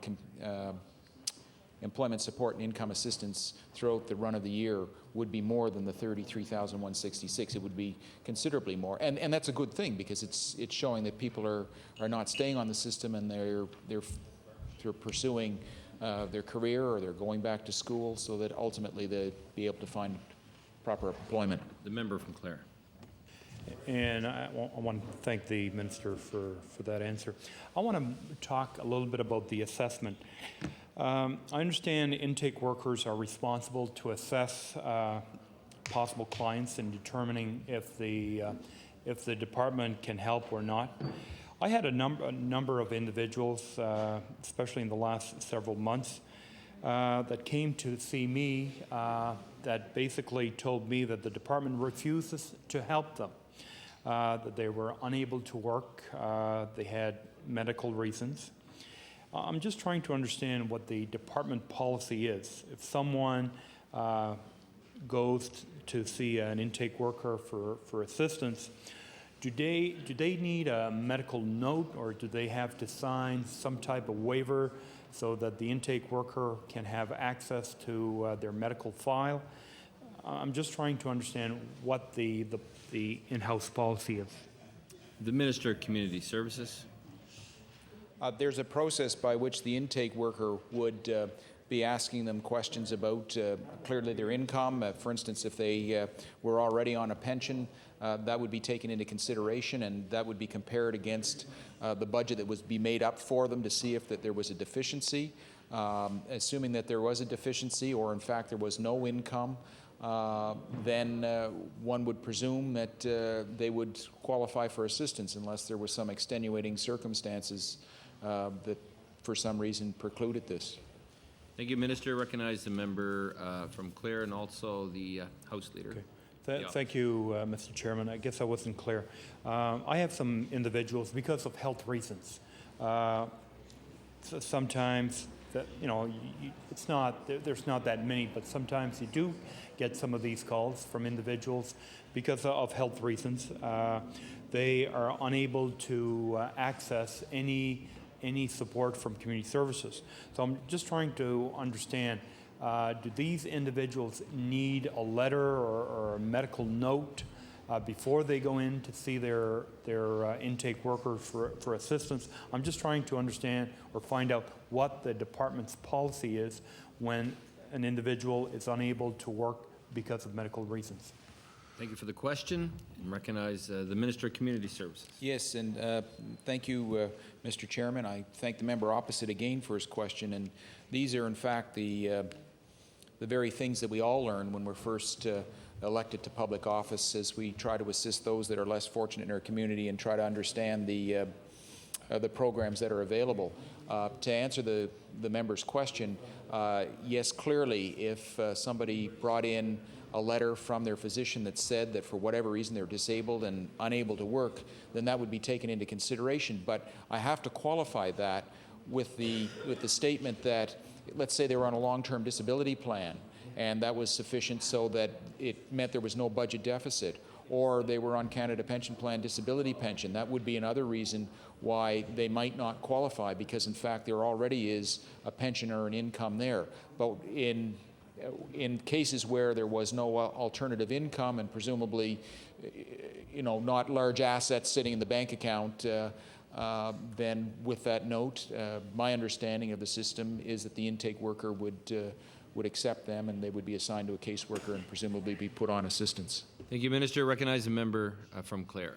A: employment support and income assistance throughout the run of the year would be more than the 33,166. It would be considerably more, and that's a good thing, because it's showing that people are not staying on the system, and they're pursuing their career, or they're going back to school, so that ultimately they'll be able to find proper employment.
G: The member from Clare.
I: And I want to thank the minister for that answer. I want to talk a little bit about the assessment. I understand intake workers are responsible to assess possible clients in determining if the department can help or not. I had a number of individuals, especially in the last several months, that came to see me that basically told me that the department refuses to help them, that they were unable to work, they had medical reasons. I'm just trying to understand what the department policy is. If someone goes to see an intake worker for assistance, do they need a medical note, or do they have to sign some type of waiver so that the intake worker can have access to their medical file? I'm just trying to understand what the in-house policy is.
G: The Minister of Community Services.
A: There's a process by which the intake worker would be asking them questions about clearly their income. For instance, if they were already on a pension, that would be taken into consideration, and that would be compared against the budget that would be made up for them to see if that there was a deficiency. Assuming that there was a deficiency, or in fact there was no income, then one would presume that they would qualify for assistance unless there was some extenuating circumstances that for some reason precluded this.
G: Thank you, Minister. Recognize the member from Clare and also the House Leader.
I: Okay. Thank you, Mr. Chairman. I guess I wasn't clear. I have some individuals, because of health reasons, sometimes that, it's not, there's not that many, but sometimes you do get some of these calls from individuals because of health reasons. They are unable to access any support from community services. So I'm just trying to understand, do these individuals need a letter or a medical note before they go in to see their intake worker for assistance? I'm just trying to understand or find out what the department's policy is when an individual is unable to work because of medical reasons.
G: Thank you for the question, and recognize the Minister of Community Services.
A: Yes, and thank you, Mr. Chairman. I thank the member opposite again for his question, and these are in fact the very things that we all learn when we're first elected to public office, as we try to assist those that are less fortunate in our community and try to understand the programs that are available. To answer the member's question, yes, clearly, if somebody brought in a letter from their physician that said that for whatever reason they're disabled and unable to work, then that would be taken into consideration. But I have to qualify that with the statement that, let's say they were on a long-term disability plan, and that was sufficient so that it meant there was no budget deficit, or they were on Canada Pension Plan disability pension. That would be another reason why they might not qualify, because in fact there already is a pension or an income there. But in cases where there was no alternative income and presumably, not large assets sitting in the bank account, then with that note, my understanding of the system is that the intake worker would accept them, and they would be assigned to a caseworker and presumably be put on assistance.
G: Thank you, Minister. Recognize the member from Clare.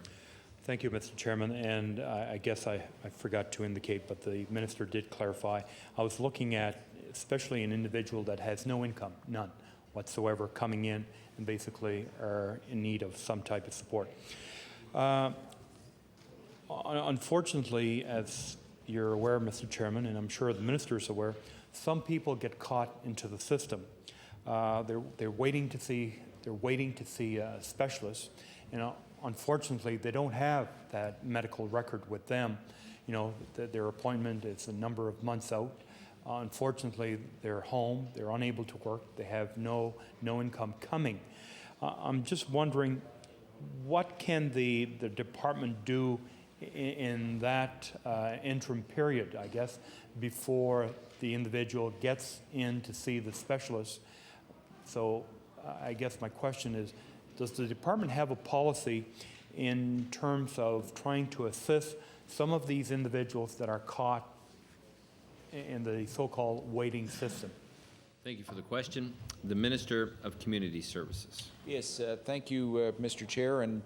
I: Thank you, Mr. Chairman. And I guess I forgot to indicate, but the minister did clarify. I was looking at especially an individual that has no income, none whatsoever, coming in and basically are in need of some type of support. Unfortunately, as you're aware, Mr. Chairman, and I'm sure the minister is aware, some people get caught into the system. They're waiting to see a specialist, and unfortunately, they don't have that medical record with them. You know, their appointment is a number of months out. Unfortunately, they're home, they're unable to work, they have no income coming. I'm just wondering, what can the department do in that interim period, I guess, before the individual gets in to see the specialist? So I guess my question is, does the department have a policy in terms of trying to assist some of these individuals that are caught in the so-called waiting system?
G: Thank you for the question. The Minister of Community Services.
A: Yes, thank you, Mr. Chair, and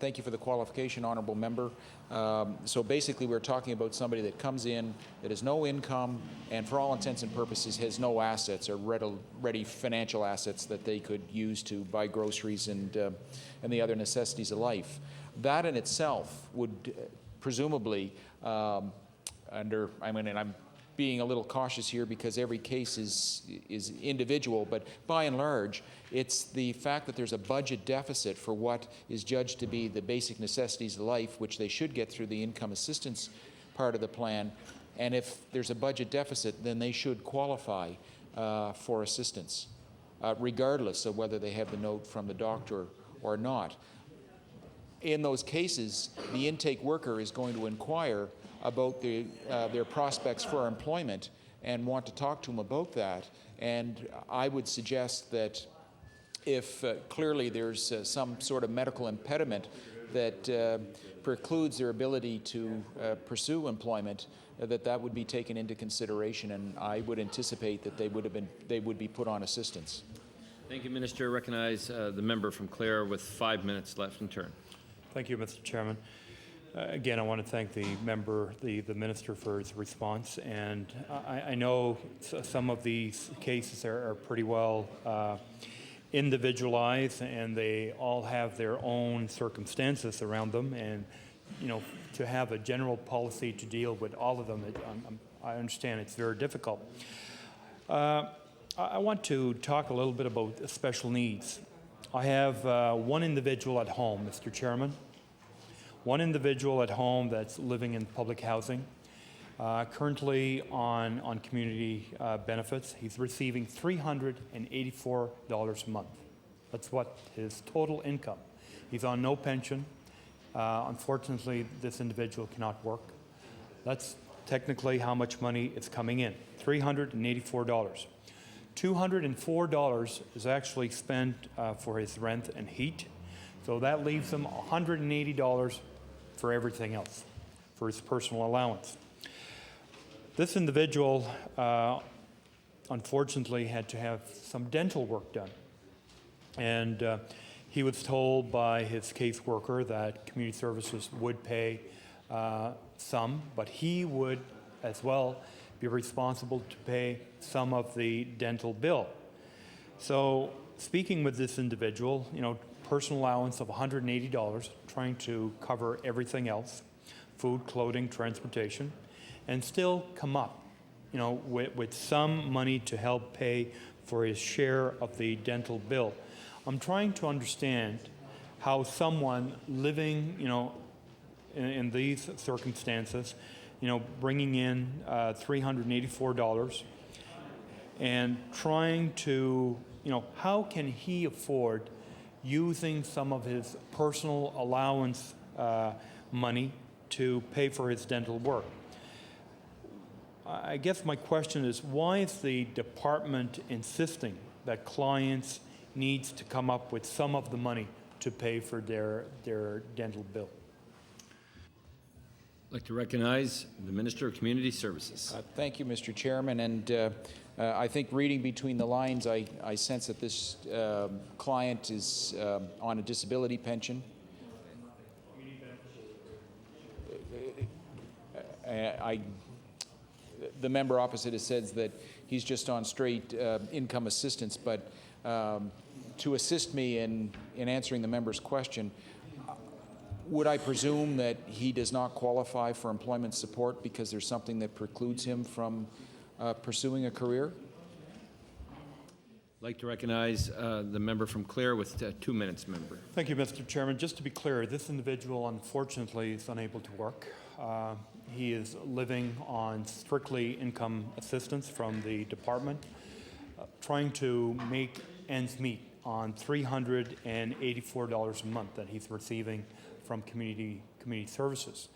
A: thank you for the qualification, honourable member. So basically, we're talking about somebody that comes in that has no income and, for all intents and purposes, has no assets or ready financial assets that they could use to buy groceries and the other necessities of life. That in itself would presumably, and I'm being a little cautious here because every case is individual, but by and large, it's the fact that there's a budget deficit for what is judged to be the basic necessities of life, which they should get through the income assistance part of the plan. And if there's a budget deficit, then they should qualify for assistance, regardless of whether they have the note from the doctor or not. In those cases, the intake worker is going to inquire about their prospects for employment and want to talk to them about that. And I would suggest that if clearly there's some sort of medical impediment that precludes their ability to pursue employment, that would be taken into consideration, and I would anticipate that they would be put on assistance.
G: Thank you, Minister. Recognize the member from Clare with 5 minutes left in turn.
I: Thank you, Mr. Chairman. Again, I want to thank the member, the minister, for his response. And I know some of these cases are pretty well individualized, and they all have their own circumstances around them. And, you know, to have a general policy to deal with all of them, I understand it's very difficult. I want to talk a little bit about special needs. I have one individual at home, Mr. Chairman. One individual at home that's living in public housing, currently on community benefits. He's receiving $384 a month. That's what his total income. He's on no pension. Unfortunately, this individual cannot work. That's technically how much money is coming in, $384. $204 is actually spent for his rent and heat. So that leaves him $180 for everything else, for his personal allowance. This individual, unfortunately, had to have some dental work done. And he was told by his caseworker that community services would pay some, but he would as well be responsible to pay some of the dental bill. So speaking with this individual, you know, personal allowance of $180, trying to cover everything else, food, clothing, transportation, and still come up, you know, with some money to help pay for his share of the dental bill. I'm trying to understand how someone living, you know, in these circumstances, you know, bringing in $384 and trying to, you know, how can he afford using some of his personal allowance money to pay for his dental work? I guess my question is, why is the department insisting that clients needs to come up with some of the money to pay for their dental bill?
G: I'd like to recognize the Minister of Community Services.
A: Thank you, Mr. Chairman. And I think reading between the lines, I sense that this client is on a disability pension. The member opposite has said that he's just on straight income assistance, but to assist me in answering the member's question, would I presume that he does not qualify for employment support because there's something that precludes him from pursuing a career?
G: I'd like to recognize the member from Clare with 2 minutes, member.
I: Thank you, Mr. Chairman. Just to be clear, this individual unfortunately is unable to work. He is living on strictly income assistance from the department, trying to make ends meet on $384 a month that he's receiving from community services.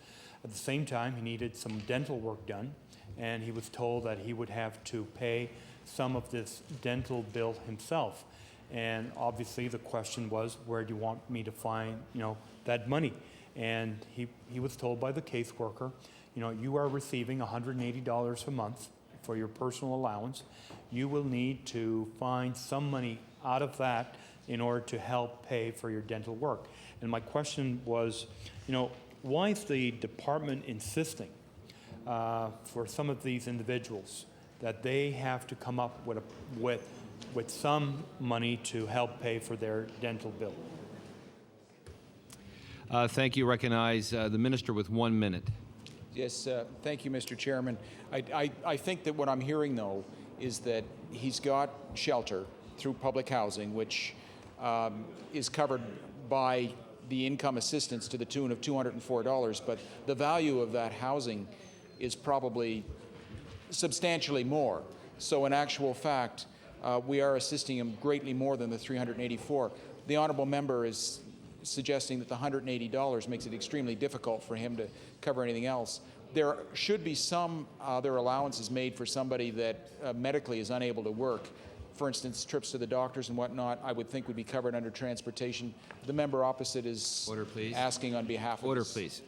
I: At the same time, he needed some dental work done, and he was told that he would have to pay some of this dental bill himself. And obviously the question was, where do you want me to find, that money? And he was told by the caseworker, you are receiving $180 a month for your personal allowance. You will need to find some money out of that in order to help pay for your dental work. And my question was, why is the department insisting for some of these individuals that they have to come up with some money to help pay for their dental bill?
G: Thank you. Recognize the Minister with 1 minute.
A: Yes, thank you, Mr. Chairman. I think that what I'm hearing, though, is that he's got shelter through public housing, which is covered by the income assistance to the tune of $204, but the value of that housing is probably substantially more. So in actual fact, we are assisting him greatly more than the $384. The honourable member is suggesting that the $180 makes it extremely difficult for him to cover anything else. There should be some other allowances made for somebody that medically is unable to work. For instance, trips to the doctors and whatnot, I would think would be covered under transportation. The member opposite is
G: Order, please.
A: Asking on behalf of
G: Order,
A: this.
G: please.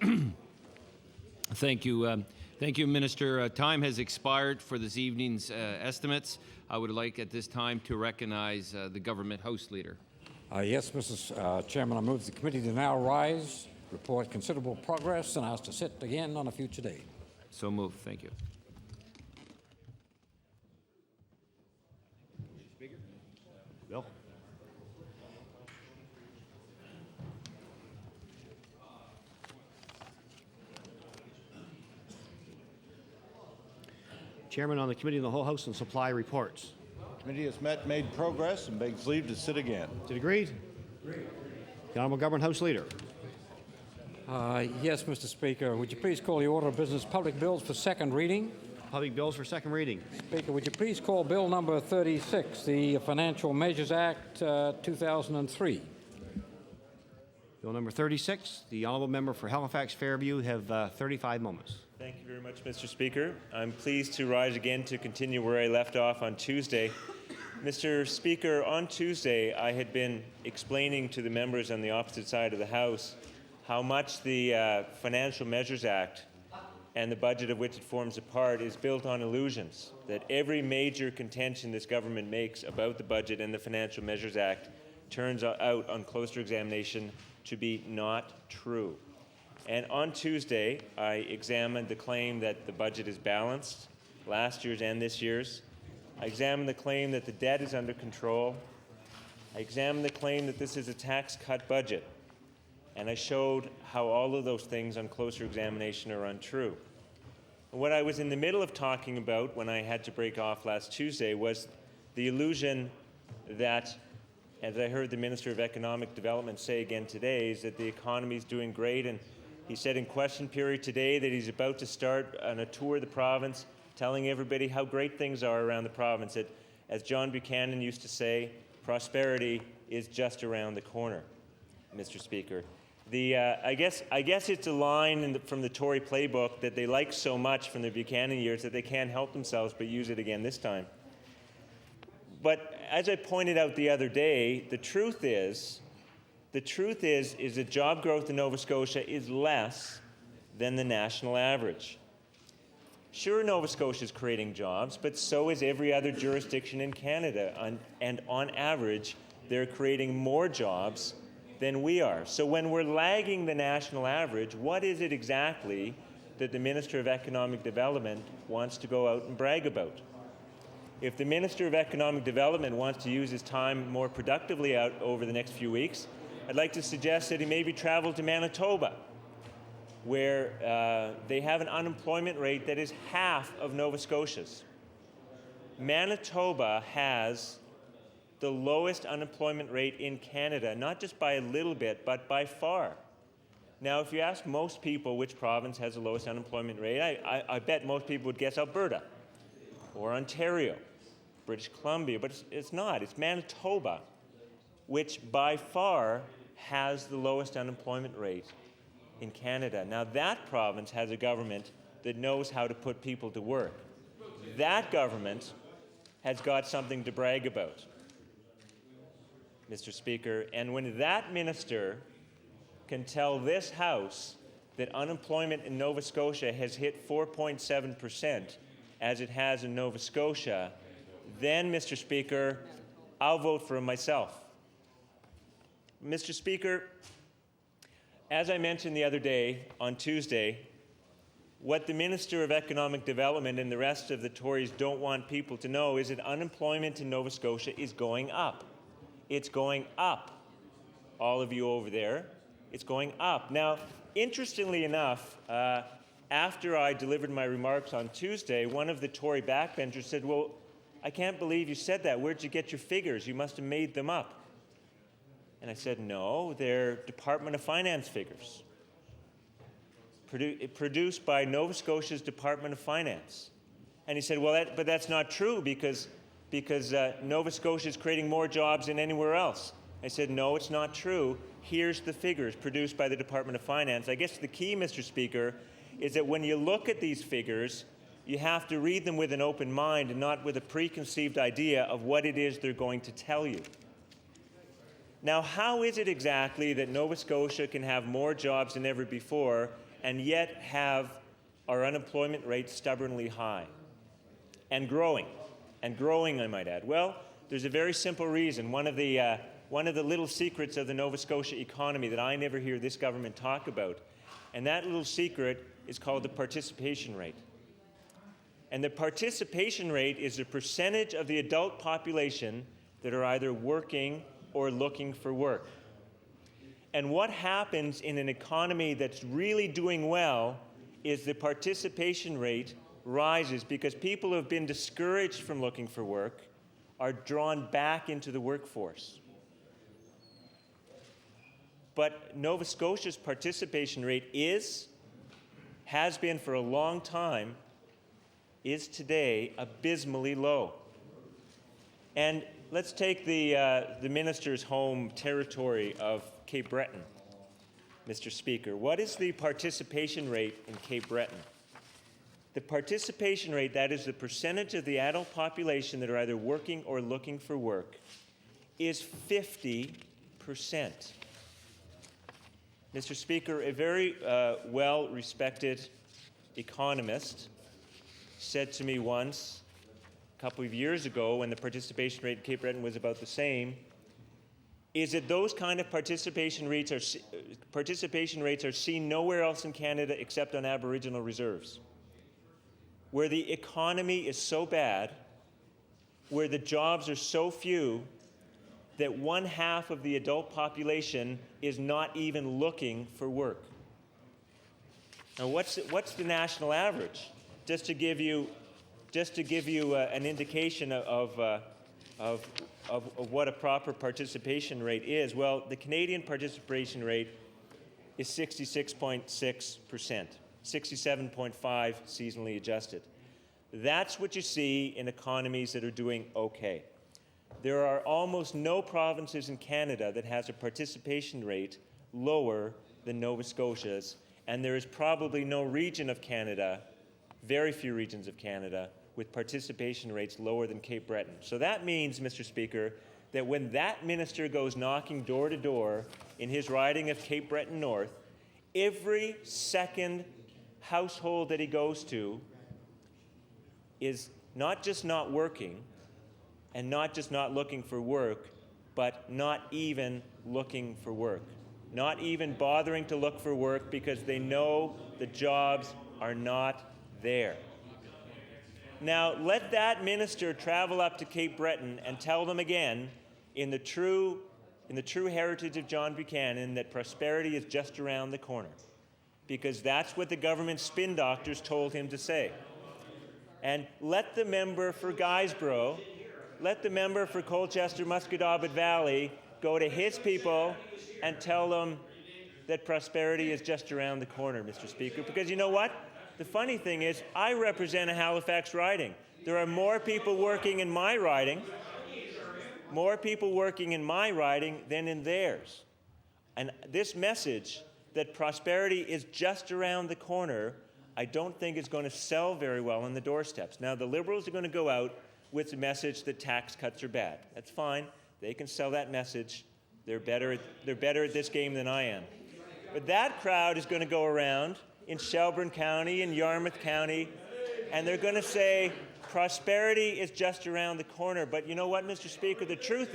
G: Thank you. Thank you, Minister. Time has expired for this evening's estimates. I would like at this time to recognize the Government House Leader.
J: Yes, Mrs. Chairman, I move the committee to now rise, report considerable progress, and ask to sit again on a future date.
G: So moved. Thank you.
C: Bill? Chairman, on the Committee of the Whole House and Supply reports.
K: Committee has made progress, and begs leave to sit again.
C: Is it agreed? Agreed. The Honourable Government House Leader.
J: Yes, Mr. Speaker. Would you please call the order of business public bills for second reading?
C: Public bills for second reading.
J: Speaker, would you please call Bill number 36, the Financial Measures Act 2003?
C: Bill number 36. The Honourable Member for Halifax Fairview have 35 moments.
L: Thank you very much, Mr. Speaker. I'm pleased to rise again to continue where I left off on Tuesday. Mr. Speaker, on Tuesday I had been explaining to the members on the opposite side of the House how much the Financial Measures Act and the budget of which it forms a part is built on illusions, that every major contention this government makes about the budget and the Financial Measures Act turns out on closer examination to be not true. And on Tuesday, I examined the claim that the budget is balanced, last year's and this year's. I examined the claim that the debt is under control. I examined the claim that this is a tax cut budget. And I showed how all of those things on closer examination are untrue. And what I was in the middle of talking about when I had to break off last Tuesday was the illusion that, as I heard the Minister of Economic Development say again today, is that the economy is doing great. And he said in question period today that he's about to start on a tour of the province, telling everybody how great things are around the province. That, as John Buchanan used to say, prosperity is just around the corner, Mr. Speaker. I guess it's a line from the Tory playbook that they like so much from the Buchanan years that they can't help themselves but use it again this time. But as I pointed out the other day, the truth is that job growth in Nova Scotia is less than the national average. Sure, Nova Scotia is creating jobs, but so is every other jurisdiction in Canada, and on average, they're creating more jobs than we are. So when we're lagging the national average, what is it exactly that the Minister of Economic Development wants to go out and brag about? If the Minister of Economic Development wants to use his time more productively out over the next few weeks, I'd like to suggest that he maybe travel to Manitoba, where they have an unemployment rate that is half of Nova Scotia's. Manitoba has the lowest unemployment rate in Canada, not just by a little bit, but by far. Now, if you ask most people which province has the lowest unemployment rate, I bet most people would guess Alberta or Ontario, British Columbia, but it's not. It's Manitoba, which by far has the lowest unemployment rate in Canada. Now, that province has a government that knows how to put people to work. That government has got something to brag about, Mr. Speaker, and when that minister can tell this House that unemployment in Nova Scotia has hit 4.7%, as it has in Nova Scotia, then, Mr. Speaker, I'll vote for him myself. Mr. Speaker, as I mentioned the other day, on Tuesday, what the Minister of Economic Development and the rest of the Tories don't want people to know is that unemployment in Nova Scotia is going up. It's going up. All of you over there, it's going up. Now, interestingly enough, after I delivered my remarks on Tuesday, one of the Tory backbenchers said, well, I can't believe you said that. Where'd you get your figures? You must have made them up. And I said, no, they're Department of Finance figures, produced by Nova Scotia's Department of Finance. And he said, well, but that's not true because Nova Scotia is creating more jobs than anywhere else. I said, no, it's not true. Here's the figures produced by the Department of Finance. I guess the key, Mr. Speaker, is that when you look at these figures, you have to read them with an open mind and not with a preconceived idea of what it is they're going to tell you. Now, how is it exactly that Nova Scotia can have more jobs than ever before and yet have our unemployment rate stubbornly high and growing? And growing, I might add. Well, there's a very simple reason. One of the little secrets of the Nova Scotia economy that I never hear this government talk about, and that little secret is called the participation rate. And the participation rate is the percentage of the adult population that are either working or looking for work. And what happens in an economy that's really doing well is the participation rate rises because people who have been discouraged from looking for work are drawn back into the workforce. But Nova Scotia's participation rate has been for a long time, is today abysmally low. And let's take the minister's home territory of Cape Breton, Mr. Speaker. What is the participation rate in Cape Breton? The participation rate, that is the percentage of the adult population that are either working or looking for work, is 50%. Mr. Speaker, a very well-respected economist said to me once, a couple of years ago, when the participation rate in Cape Breton was about the same, is that those kind of participation rates are seen nowhere else in Canada except on Aboriginal reserves, where the economy is so bad, where the jobs are so few, that 1/2 of the adult population is not even looking for work. Now, what's the national average? Just to give you an indication of what a proper participation rate is. Well, the Canadian participation rate is 66.6%, 67.5% seasonally adjusted. That's what you see in economies that are doing okay. There are almost no provinces in Canada that has a participation rate lower than Nova Scotia's, and there is probably no region of Canada, very few regions of Canada, with participation rates lower than Cape Breton. So that means, Mr. Speaker, that when that minister goes knocking door to door in his riding of Cape Breton North, every second household that he goes to is not just not working and not just not looking for work, but not even looking for work. Not even bothering to look for work because they know the jobs are not there. Now, let that minister travel up to Cape Breton and tell them again, in the true heritage of John Buchanan, that prosperity is just around the corner. Because that's what the government spin doctors told him to say. And let the member for Guysborough, let the member for Colchester Musquodoboit Valley go to his people and tell them that prosperity is just around the corner, Mr. Speaker. Because you know what? The funny thing is, I represent a Halifax riding. There are more people working in my riding, than in theirs. And this message that prosperity is just around the corner, I don't think is going to sell very well on the doorsteps. Now, the Liberals are going to go out with the message that tax cuts are bad. That's fine. They can sell that message. They're better at this game than I am. But that crowd is going to go around in Shelburne County, in Yarmouth County, and they're going to say, prosperity is just around the corner. But you know what, Mr. Speaker? The truth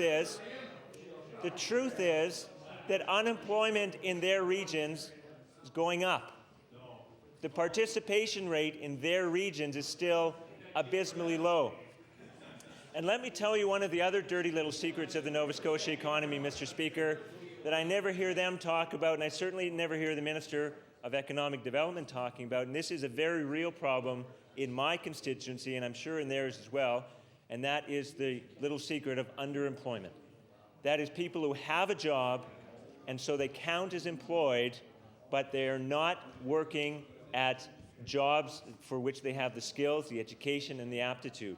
L: is that unemployment in their regions is going up. The participation rate in their regions is still abysmally low. And let me tell you one of the other dirty little secrets of the Nova Scotia economy, Mr. Speaker, that I never hear them talk about, and I certainly never hear the Minister of Economic Development talking about, and this is a very real problem in my constituency, and I'm sure in theirs as well, and that is the little secret of underemployment. That is people who have a job, and so they count as employed, but they are not working at jobs for which they have the skills, the education, and the aptitude.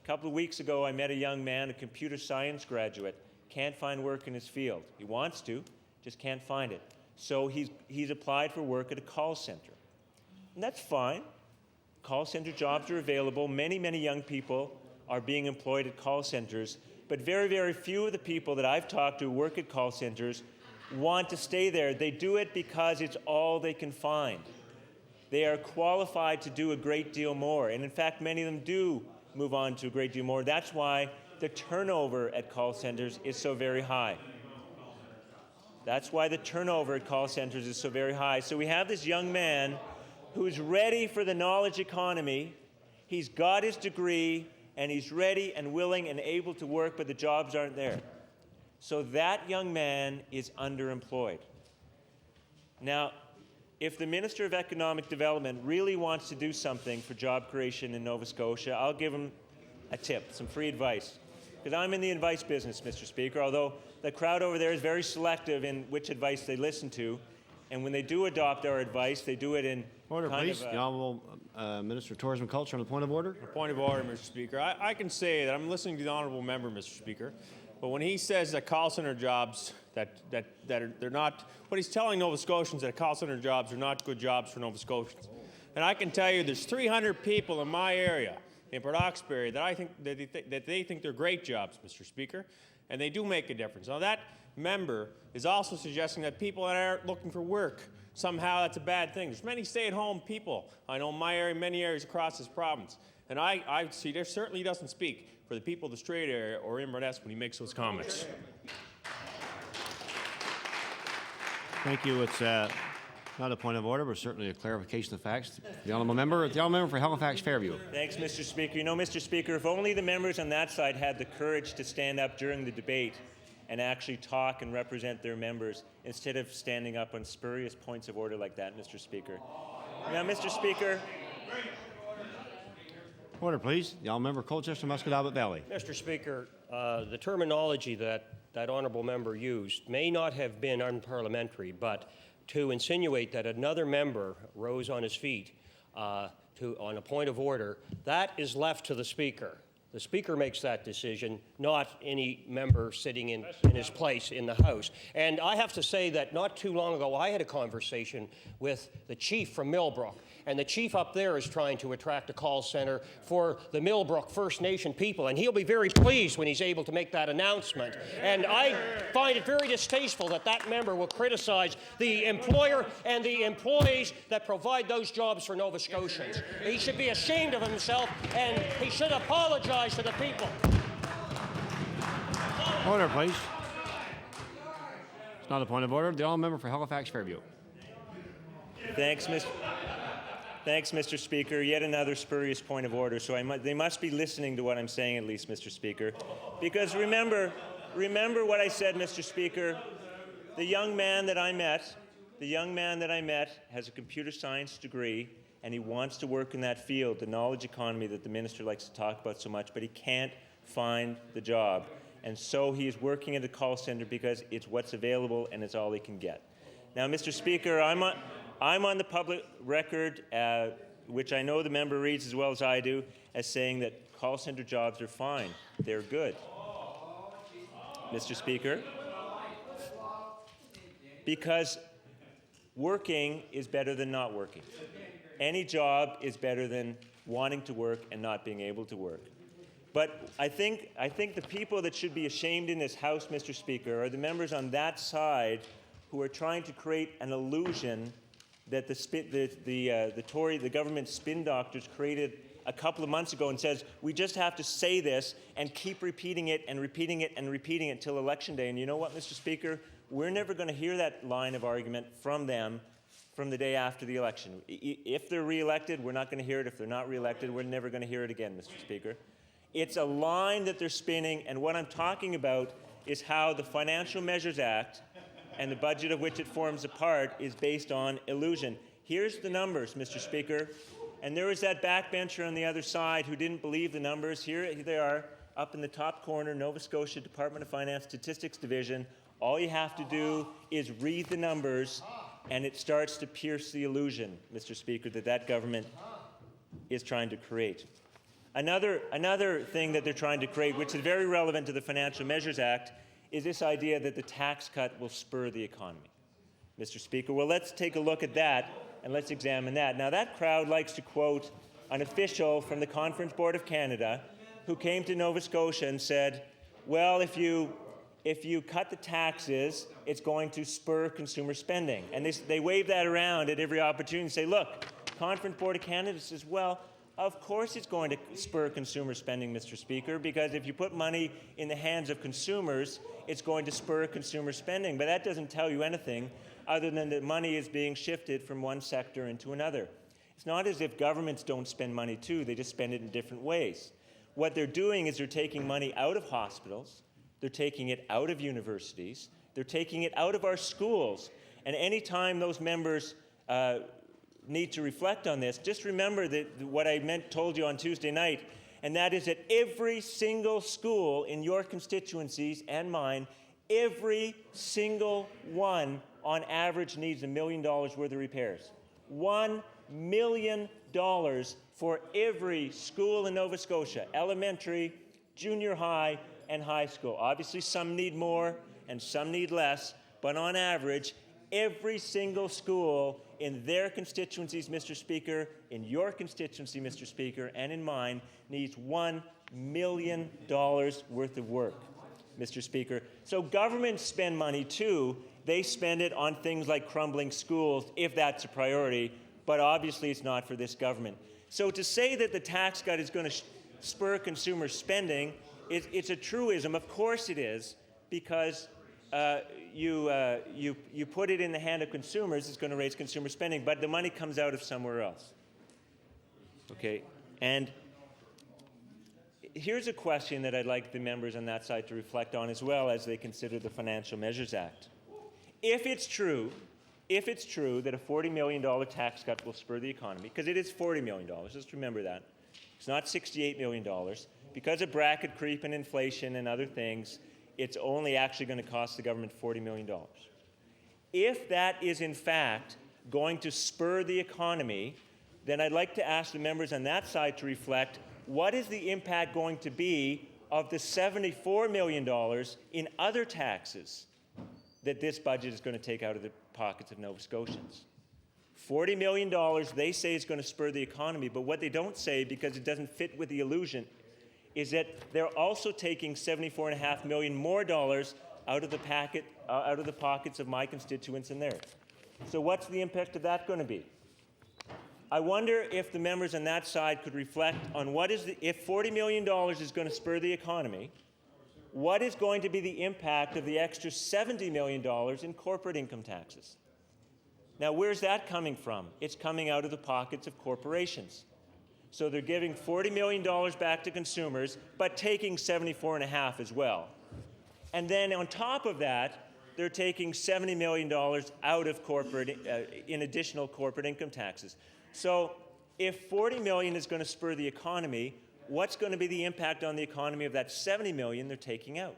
L: A couple of weeks ago, I met a young man, a computer science graduate, can't find work in his field. He wants to, just can't find it. So he's applied for work at a call center. And that's fine. Call center jobs are available. Many, many young people are being employed at call centers, but very, very few of the people that I've talked to who work at call centers want to stay there. They do it because it's all they can find. They are qualified to do a great deal more. And in fact, many of them do move on to a great deal more. That's why the turnover at call centers is so very high. That's why the turnover at call centers is so very high. So we have this young man who's ready for the knowledge economy. He's got his degree, and he's ready and willing and able to work, but the jobs aren't there. So that young man is underemployed. Now, if the Minister of Economic Development really wants to do something for job creation in Nova Scotia, I'll give him a tip, some free advice. Because I'm in the advice business, Mr. Speaker, although the crowd over there is very selective in which advice they listen to. And when they do adopt our advice, they do it in
C: Order, please. The Honourable Minister of Tourism and Culture on the point of order.
M: A point of order, Mr. Speaker. I can say that I'm listening to the Honourable Member, Mr. Speaker, but when he says that call center jobs, they're not, what he's telling Nova Scotians that call center jobs are not good jobs for Nova Scotians. And I can tell you there's 300 people in my area, in Port Hawkesbury, that they think they're great jobs, Mr. Speaker, and they do make a difference. Now that member is also suggesting that people that aren't looking for work, somehow that's a bad thing. There's many stay-at-home people, I know in my area, many areas across this province, and I see there certainly doesn't speak for the people of the Strait area or Inverness when he makes those comments.
C: Thank you. It's not a point of order, but certainly a clarification of facts. The Honourable Member for Halifax Fairview.
L: Thanks, Mr. Speaker. You know, Mr. Speaker, if only the members on that side had the courage to stand up during the debate and actually talk and represent their members instead of standing up on spurious points of order like that, Mr. Speaker. Now, Mr. Speaker.
C: Order, please. The Honourable Member Colchester Musquodoboit Valley.
B: Mr. Speaker, the terminology that honourable member used may not have been unparliamentary, but to insinuate that another member rose on his feet on a point of order, that is left to the Speaker. The Speaker makes that decision, not any member sitting in his place in the House. And I have to say that not too long ago, I had a conversation with the chief from Millbrook. And the chief up there is trying to attract a call center for the Millbrook First Nation people. And he'll be very pleased when he's able to make that announcement. And I find it very distasteful that that member will criticize the employer and the employees that provide those jobs for Nova Scotians. He should be ashamed of himself, and he should apologize to the people.
C: Order, please. It's not a point of order. The honourable member for Halifax Fairview.
L: Thanks, Mr. Speaker. Yet another spurious point of order. So they must be listening to what I'm saying, at least, Mr. Speaker. Because remember what I said, Mr. Speaker. The young man that I met has a computer science degree, and he wants to work in that field, the knowledge economy that the minister likes to talk about so much, but he can't find the job. And so he is working at a call center because it's what's available and it's all he can get. Now, Mr. Speaker, I'm on the public record, which I know the member reads as well as I do, as saying that call center jobs are fine. They're good. Mr. Speaker, because working is better than not working. Any job is better than wanting to work and not being able to work. But I think the people that should be ashamed in this House, Mr. Speaker, are the members on that side who are trying to create an illusion that the government spin doctors created a couple of months ago and says, we just have to say this and keep repeating it and repeating it and repeating it until Election Day. And you know what, Mr. Speaker? We're never going to hear that line of argument from them from the day after the election. If they're reelected, we're not going to hear it. If they're not reelected, we're never going to hear it again, Mr. Speaker. It's a line that they're spinning, and what I'm talking about is how the Financial Measures Act and the budget of which it forms a part is based on illusion. Here's the numbers, Mr. Speaker. And there was that backbencher on the other side who didn't believe the numbers. Here they are, up in the top corner, Nova Scotia Department of Finance Statistics Division. All you have to do is read the numbers, and it starts to pierce the illusion, Mr. Speaker, that government is trying to create. Another thing that they're trying to create, which is very relevant to the Financial Measures Act, is this idea that the tax cut will spur the economy. Mr. Speaker, well, let's take a look at that and let's examine that. Now, that crowd likes to quote an official from the Conference Board of Canada who came to Nova Scotia and said, well, if you cut the taxes, it's going to spur consumer spending. And they wave that around at every opportunity and say, look, Conference Board of Canada says, well, of course it's going to spur consumer spending, Mr. Speaker, because if you put money in the hands of consumers, it's going to spur consumer spending. But that doesn't tell you anything other than that money is being shifted from one sector into another. It's not as if governments don't spend money too, they just spend it in different ways. What they're doing is they're taking money out of hospitals, they're taking it out of universities, they're taking it out of our schools. And any time those members need to reflect on this, just remember that what I told you on Tuesday night, and that is that every single school in your constituencies and mine, every single one on average needs $1 million worth of repairs. $1 million for every school in Nova Scotia, elementary, junior high, and high school. Obviously, some need more and some need less, but on average, every single school in their constituencies, Mr. Speaker, in your constituency, Mr. Speaker, and in mine, needs $1 million worth of work, Mr. Speaker. So governments spend money too. They spend it on things like crumbling schools, if that's a priority, but obviously it's not for this government. So to say that the tax cut is going to spur consumer spending, it's a truism. Of course it is, because you put it in the hand of consumers, it's going to raise consumer spending, but the money comes out of somewhere else. Okay, and here's a question that I'd like the members on that side to reflect on as well as they consider the Financial Measures Act. If it's true that a $40 million tax cut will spur the economy, because it is $40 million, just remember that. It's not $68 million. Because of bracket creep and inflation and other things, it's only actually going to cost the government $40 million. If that is in fact going to spur the economy, then I'd like to ask the members on that side to reflect, what is the impact going to be of the $74 million in other taxes that this budget is going to take out of the pockets of Nova Scotians? $40 million they say is going to spur the economy, but what they don't say, because it doesn't fit with the illusion, is that they're also taking $74.5 million more dollars out of the pockets of my constituents and theirs. So what's the impact of that going to be? I wonder if the members on that side could reflect on what is if $40 million is going to spur the economy, what is going to be the impact of the extra $70 million in corporate income taxes? Now, where's that coming from? It's coming out of the pockets of corporations. So they're giving $40 million back to consumers, but taking $74.5 as well. And then on top of that, they're taking $70 million out of corporate, in additional corporate income taxes. So if $40 million is going to spur the economy, what's going to be the impact on the economy of that $70 million they're taking out?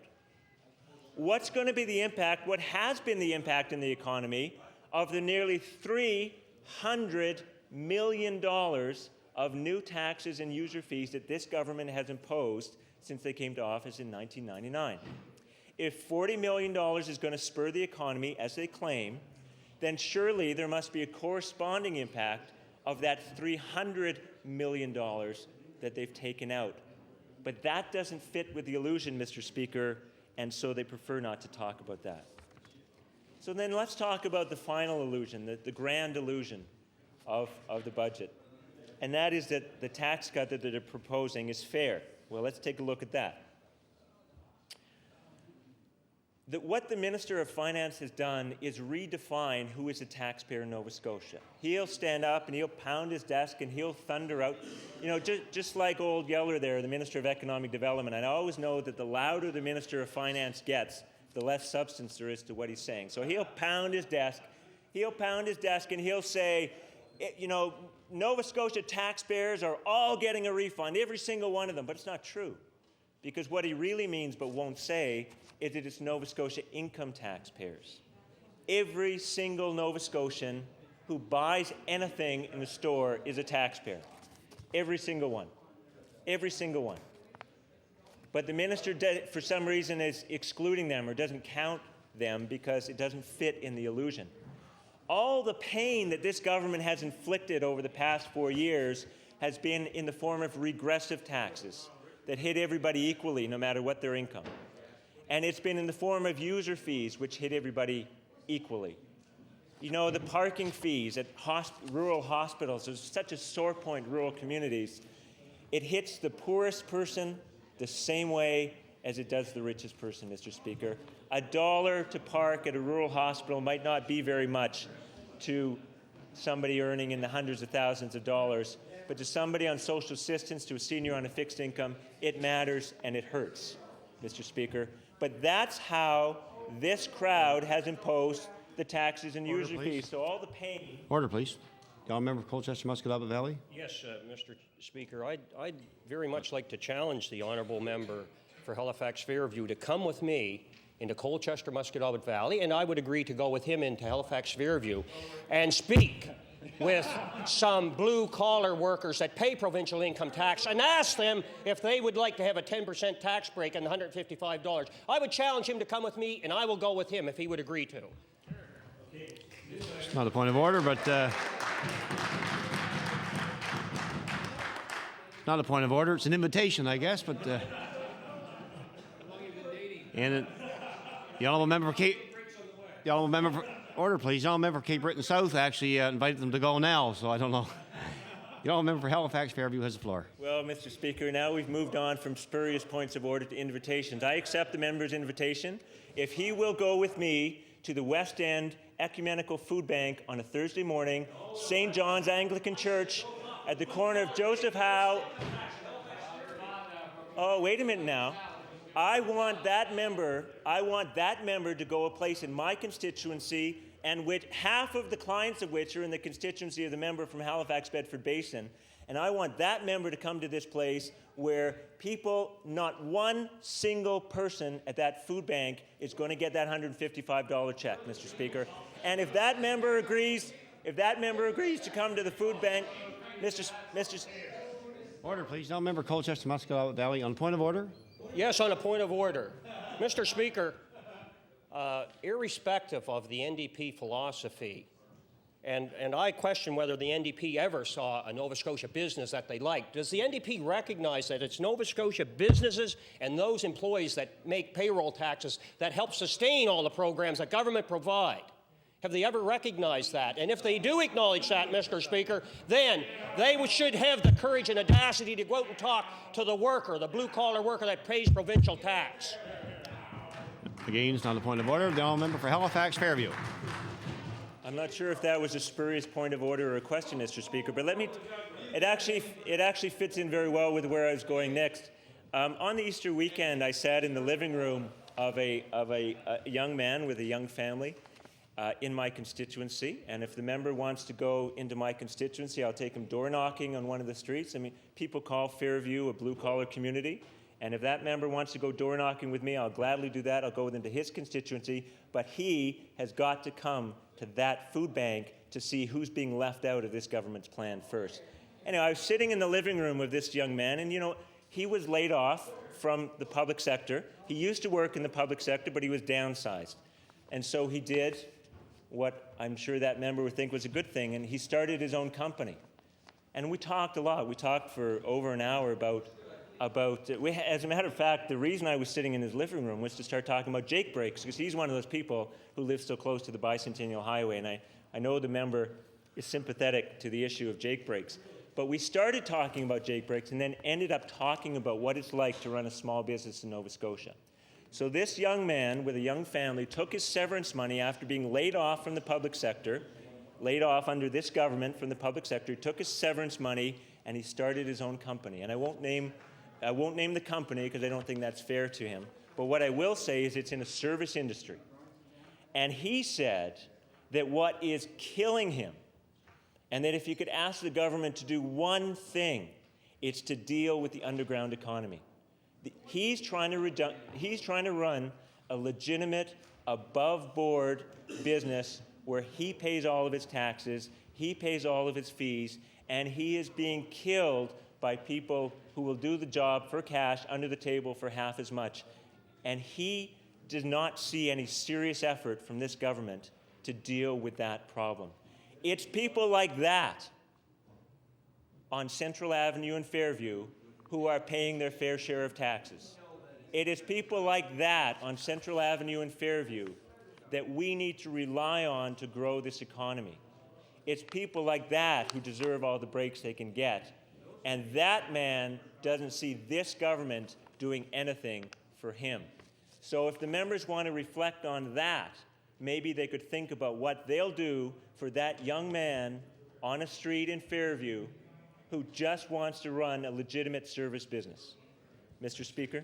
L: What's going to be the impact, what has been the impact in the economy of the nearly $300 million of new taxes and user fees that this government has imposed since they came to office in 1999? If $40 million is going to spur the economy, as they claim, then surely there must be a corresponding impact of that $300 million that they've taken out. But that doesn't fit with the illusion, Mr. Speaker, and so they prefer not to talk about that. So then let's talk about the final illusion, the grand illusion of the budget. And that is that the tax cut that they're proposing is fair. Well, let's take a look at that. What the Minister of Finance has done is redefine who is a taxpayer in Nova Scotia. He'll stand up and he'll pound his desk and he'll thunder out, just like old Yeller there, the Minister of Economic Development. And I always know that the louder the Minister of Finance gets, the less substance there is to what he's saying. So he'll pound his desk, and he'll say, Nova Scotia taxpayers are all getting a refund, every single one of them. But it's not true, because what he really means but won't say is that it's Nova Scotia income taxpayers. Every single Nova Scotian who buys anything in the store is a taxpayer. Every single one. Every single one. But the minister, for some reason, is excluding them or doesn't count them because it doesn't fit in the illusion. All the pain that this government has inflicted over the past 4 years has been in the form of regressive taxes that hit everybody equally, no matter what their income. And it's been in the form of user fees, which hit everybody equally. The parking fees at rural hospitals is such a sore point in rural communities. It hits the poorest person the same way as it does the richest person, Mr. Speaker. $1 to park at a rural hospital might not be very much to somebody earning in the hundreds of thousands of dollars, but to somebody on social assistance, to a senior on a fixed income, it matters and it hurts, Mr. Speaker. But that's how this crowd has imposed the taxes and user fees. So all the pain...
C: Order, please. The honourable member for Colchester Muscataba Valley.
B: Yes, Mr. Speaker. I'd very much like to challenge the honourable member for Halifax Fairview to come with me into Colchester Muscataba Valley, and I would agree to go with him into Halifax Fairview and speak with some blue-collar workers that pay provincial income tax and ask them if they would like to have a 10% tax break on the $155. I would challenge him to come with me, and I will go with him if he would agree to.
C: It's not a point of order, but... not a point of order. It's an invitation, I guess, but... and the honourable member for Cape... The honourable member for... Order, please. The honourable member for Cape Breton South actually invited them to go now, so I don't know. The honourable member for Halifax Fairview has the floor.
L: Well, Mr. Speaker, now we've moved on from spurious points of order to invitations. I accept the member's invitation. If he will go with me to the West End Ecumenical Food Bank on a Thursday morning, St. John's Anglican Church, at the corner of Joseph Howe. Oh, wait a minute now. I want that member to go a place in my constituency, and with half of the clients of which are in the constituency of the member from Halifax Bedford Basin. And I want that member to come to this place where people, not one single person at that food bank is going to get that $155 check, Mr. Speaker. And if that member agrees to come to the food bank,
C: Order, please. Now, member Colchester Muscat Valley on point of order.
B: Yes, on a point of order. Mr. Speaker, irrespective of the NDP philosophy, and I question whether the NDP ever saw a Nova Scotia business that they liked. Does the NDP recognize that it's Nova Scotia businesses and those employees that make payroll taxes that help sustain all the programs that government provide? Have they ever recognized that? And if they do acknowledge that, Mr. Speaker, then they should have the courage and audacity to go out and talk to the worker, the blue-collar worker that pays provincial tax.
C: Again, it's not a point of order. The honourable member for Halifax Fairview.
L: I'm not sure if that was a spurious point of order or a question, Mr. Speaker, but it actually fits in very well with where I was going next. On the Easter weekend, I sat in the living room of a young man with a young family in my constituency, and if the member wants to go into my constituency, I'll take him door knocking on one of the streets. I mean, people call Fairview a blue-collar community, and if that member wants to go door knocking with me, I'll gladly do that. I'll go with him to his constituency, but he has got to come to that food bank to see who's being left out of this government's plan first. Anyway, I was sitting in the living room of this young man, and he was laid off from the public sector. He used to work in the public sector, but he was downsized. And so he did what I'm sure that member would think was a good thing, and he started his own company. And we talked a lot. We talked for over an hour about as a matter of fact, the reason I was sitting in his living room was to start talking about Jake breaks, because he's one of those people who lives so close to the Bicentennial Highway, and I know the member is sympathetic to the issue of Jake breaks. But we started talking about Jake breaks and then ended up talking about what it's like to run a small business in Nova Scotia. So this young man with a young family took his severance money after being laid off from the public sector, laid off under this government from the public sector, took his severance money, and he started his own company. And I won't name the company because I don't think that's fair to him. But what I will say is it's in a service industry. And he said that what is killing him, and that if you could ask the government to do one thing, it's to deal with the underground economy. He's trying to run a legitimate, above-board business where he pays all of his taxes, he pays all of his fees, and he is being killed by people who will do the job for cash under the table for half as much. And he does not see any serious effort from this government to deal with that problem. It's people like that on Central Avenue in Fairview who are paying their fair share of taxes. It is people like that on Central Avenue in Fairview that we need to rely on to grow this economy. It's people like that who deserve all the breaks they can get. And that man doesn't see this government doing anything for him. So if the members want to reflect on that, maybe they could think about what they'll do for that young man on a street in Fairview who just wants to run a legitimate service business. Mr. Speaker,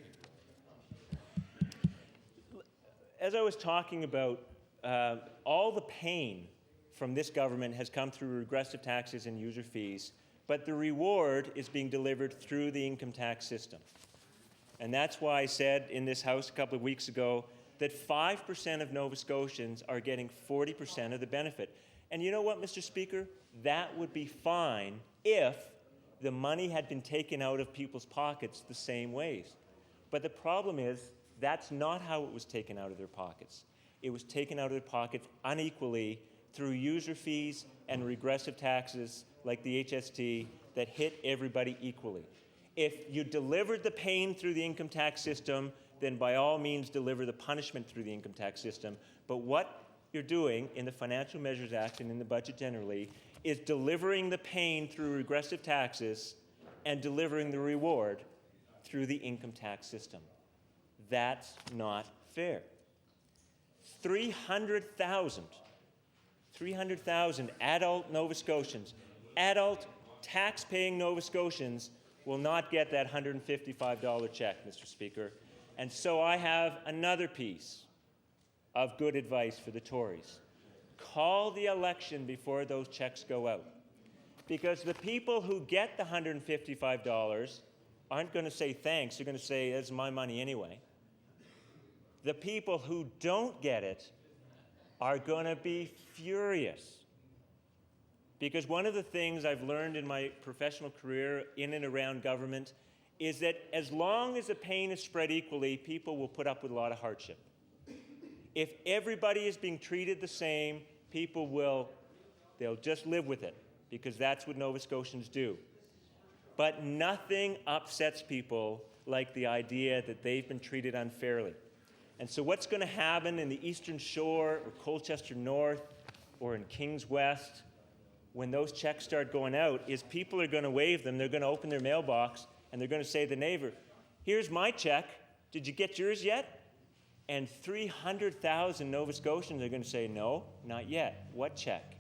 L: as I was talking about, all the pain from this government has come through regressive taxes and user fees, but the reward is being delivered through the income tax system. And that's why I said in this House a couple of weeks ago that 5% of Nova Scotians are getting 40% of the benefit. And you know what, Mr. Speaker? That would be fine if the money had been taken out of people's pockets the same ways. But the problem is that's not how it was taken out of their pockets. It was taken out of their pockets unequally through user fees and regressive taxes like the HST that hit everybody equally. If you delivered the pain through the income tax system, then by all means deliver the punishment through the income tax system. But what you're doing in the Financial Measures Act and in the budget generally is delivering the pain through regressive taxes and delivering the reward through the income tax system. That's not fair. 300,000 adult Nova Scotians, adult tax-paying Nova Scotians will not get that $155 check, Mr. Speaker. And so I have another piece of good advice for the Tories. Call the election before those checks go out. Because the people who get the $155 aren't going to say thanks. They're going to say, it's my money anyway. The people who don't get it are going to be furious. Because one of the things I've learned in my professional career in and around government is that as long as the pain is spread equally, people will put up with a lot of hardship. If everybody is being treated the same, they'll just live with it, because that's what Nova Scotians do. But nothing upsets people like the idea that they've been treated unfairly. And so what's going to happen in the Eastern Shore or Colchester North or in Kings West when those checks start going out is people are going to wave them, they're going to open their mailbox, and they're going to say to the neighbor, "Here's my check. Did you get yours yet?" And 300,000 Nova Scotians are going to say, "No, not yet. What check?"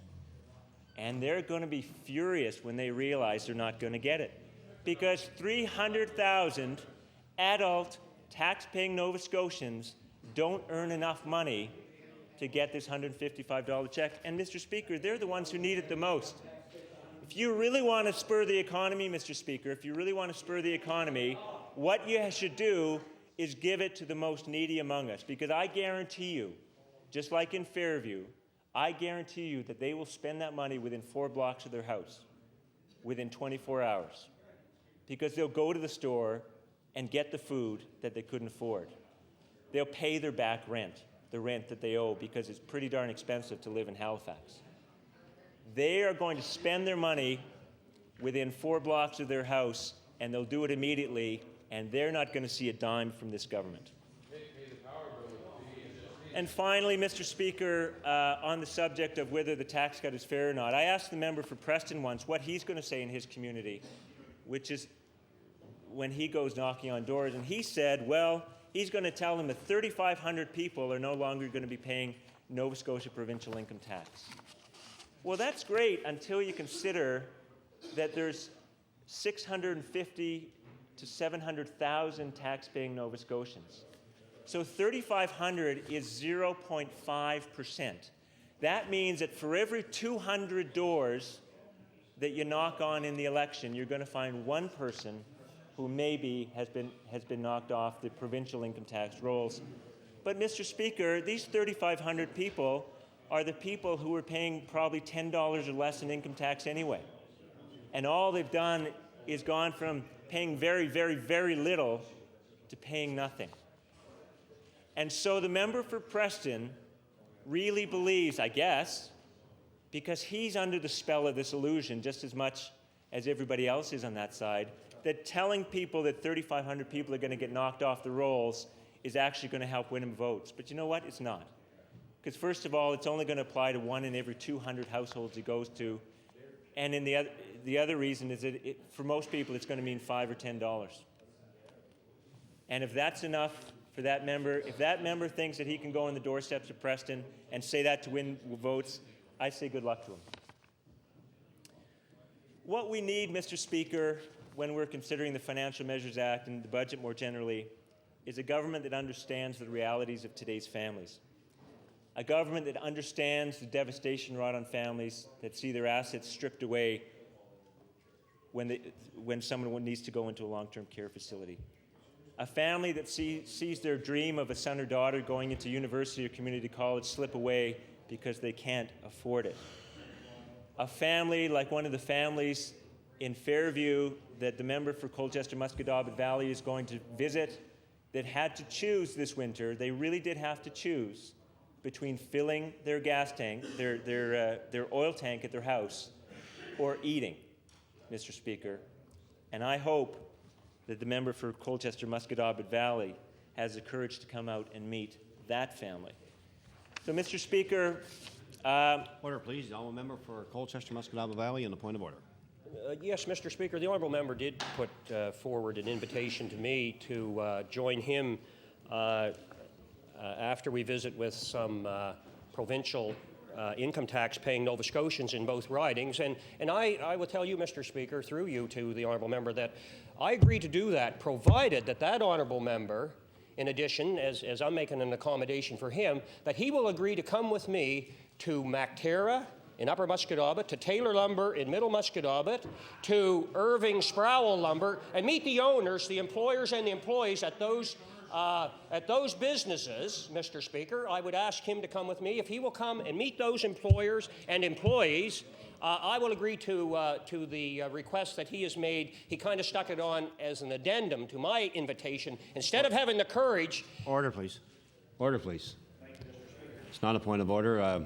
L: And they're going to be furious when they realize they're not going to get it. Because 300,000 adult tax-paying Nova Scotians don't earn enough money to get this $155 check. And Mr. Speaker, they're the ones who need it the most. If you really want to spur the economy, Mr. Speaker, if you really want to spur the economy, what you should do is give it to the most needy among us. Because I guarantee you, just like in Fairview, I guarantee you that they will spend that money within 4 blocks of their house, within 24 hours. Because they'll go to the store and get the food that they couldn't afford. They'll pay their back rent, the rent that they owe, because it's pretty darn expensive to live in Halifax. They are going to spend their money within 4 blocks of their house, and they'll do it immediately, and they're not going to see a dime from this government. And finally, Mr. Speaker, on the subject of whether the tax cut is fair or not, I asked the member for Preston once what he's going to say in his community, which is when he goes knocking on doors, and he said, well, he's going to tell them that 3,500 people are no longer going to be paying Nova Scotia provincial income tax. Well, that's great until you consider that there's 650 to 700,000 tax-paying Nova Scotians. So 3,500 is 0.5%. That means that for every 200 doors that you knock on in the election, you're going to find one person who maybe has been knocked off the provincial income tax rolls. But Mr. Speaker, these 3,500 people are the people who are paying probably $10 or less in income tax anyway. And all they've done is gone from paying very, very, very little to paying nothing. And so the member for Preston really believes, I guess, because he's under the spell of this illusion just as much as everybody else is on that side, that telling people that 3,500 people are going to get knocked off the rolls is actually going to help win him votes. But you know what? It's not. Because first of all, it's only going to apply to 1 in every 200 households he goes to. And in the other reason is that for most people, it's going to mean $5 or $10. And if that's enough for that member, if that member thinks that he can go on the doorsteps of Preston and say that to win votes, I say good luck to him. What we need, Mr. Speaker, when we're considering the Financial Measures Act and the budget more generally, is a government that understands the realities of today's families. A government that understands the devastation wrought on families that see their assets stripped away when someone needs to go into a long-term care facility. A family that sees their dream of a son or daughter going into university or community college slip away because they can't afford it. A family like one of the families in Fairview that the member for Colchester-Musquodoboit Valley is going to visit that had to choose this winter, they really did have to choose between filling their gas tank, their oil tank at their house, or eating, Mr. Speaker. And I hope that the member for Colchester-Musquodoboit Valley has the courage to come out and meet that family. So, Mr. Speaker,
C: order, please. The honourable member for Colchester-Musquodoboit Valley, on the point of order.
B: Yes, Mr. Speaker, the honourable member did put forward an invitation to me to join him after we visit with some provincial income tax-paying Nova Scotians in both ridings. And I will tell you, Mr. Speaker, through you to the honourable member, that I agree to do that, provided that honourable member, in addition, as I'm making an accommodation for him, that he will agree to come with me to Macterra in Upper Musquodoboit, to Taylor Lumber in Middle Musquodoboit, to Irving Sprowell Lumber, and meet the owners, the employers and the employees at those businesses, Mr. Speaker. I would ask him to come with me. If he will come and meet those employers and employees, I will agree to the request that he has made. He kind of stuck it on as an addendum to my invitation. Instead of having the courage...
C: Order, please. Order, please. It's not a point of order.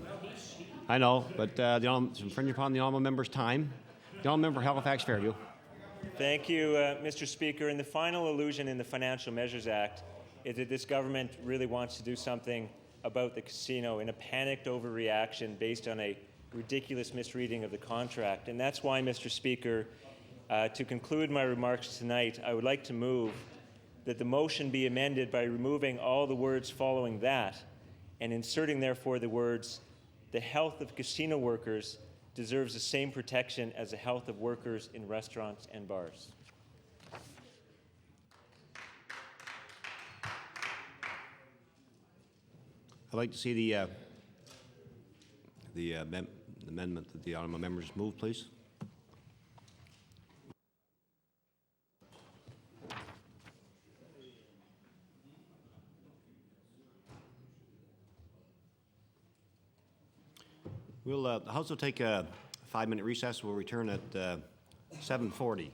C: I know, but it's infringing upon the honourable member's time. The honourable member for Halifax Fairview.
L: Thank you, Mr. Speaker. And the final allusion in the Financial Measures Act is that this government really wants to do something about the casino in a panicked overreaction based on a ridiculous misreading of the contract. And that's why, Mr. Speaker, to conclude my remarks tonight, I would like to move that the motion be amended by removing all the words following that and inserting, therefore, the words, "The health of casino workers deserves the same protection as the health of workers in restaurants and bars."
C: I'd like to see the amendment that the honourable members move, please. The House will take a 5-minute recess. We'll return at 7:40.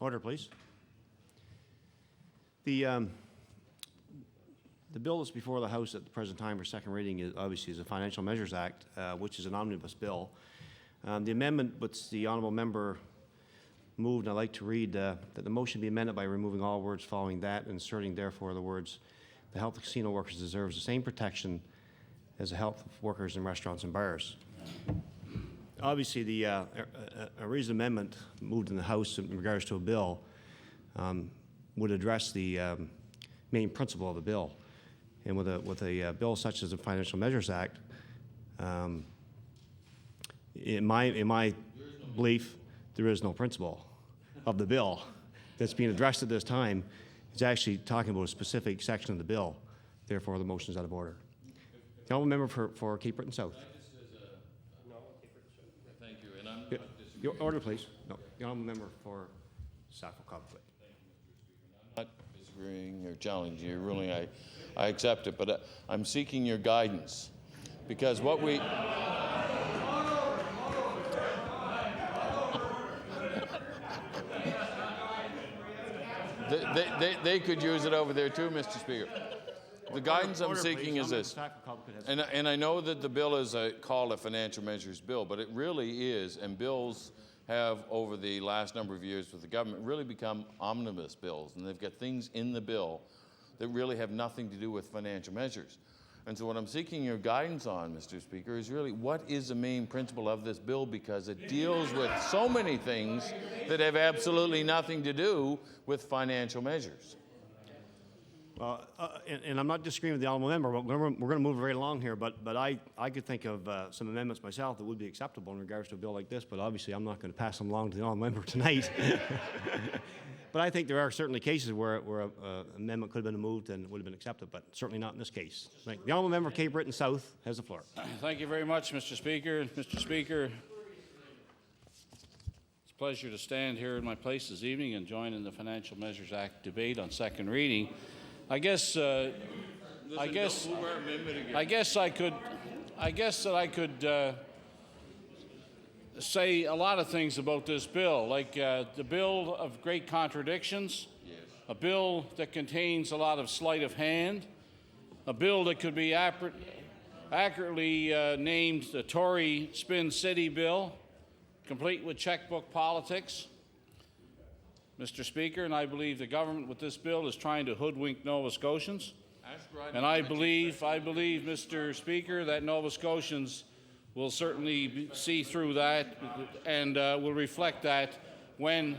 C: Order, please. The bill that's before the House at the present time for second reading is obviously the Financial Measures Act, which is an omnibus bill. The amendment which the honourable member moved, and I'd like to read that the motion be amended by removing all words following that and inserting therefore the words, the health of casino workers deserves the same protection as the health of workers in restaurants and bars. Obviously, a reasoned amendment moved in the House in regards to a bill would address the main principle of the bill. And with a bill such as the Financial Measures Act, in my belief, there is no principle of the bill that's being addressed at this time. It's actually talking about a specific section of the bill. Therefore, the motion is out of order. The honourable member for Cape Breton South.
N: Thank you. And I'm
C: Your order, please. No, the honourable member for Sackville-Cobequid.
N: not disagreeing or challenging your ruling. I accept it, but I'm seeking your guidance because what we they could use it over there too, Mr. Speaker. The guidance I'm seeking is this, and I know that the bill is called a financial measures bill, but it really is, and bills have, over the last number of years with the government, really become omnibus bills, and they've got things in the bill that really have nothing to do with financial measures. And so what I'm seeking your guidance on, Mr. Speaker, is really what is the main principle of this bill, because it deals with so many things that have absolutely nothing to do with financial measures.
C: Well, and I'm not disagreeing with the honourable member, but we're going to move right along here. But I could think of some amendments myself that would be acceptable in regards to a bill like this. But obviously, I'm not going to pass them along to the honourable member tonight. But I think there are certainly cases where an amendment could have been moved and would have been accepted, but certainly not in this case. The honourable member for Cape Breton South has the floor.
E: Thank you very much, Mr. Speaker. Mr. Speaker, it's a pleasure to stand here in my place this evening and join in the Financial Measures Act debate on second reading. I guess I could say a lot of things about this bill, like the bill of great contradictions, a bill that contains a lot of sleight of hand, a bill that could be accurately named the Tory Spin City bill, complete with checkbook politics. Mr. Speaker, and I believe the government with this bill is trying to hoodwink Nova Scotians. And I believe, Mr. Speaker, that Nova Scotians will certainly see through that and will reflect that when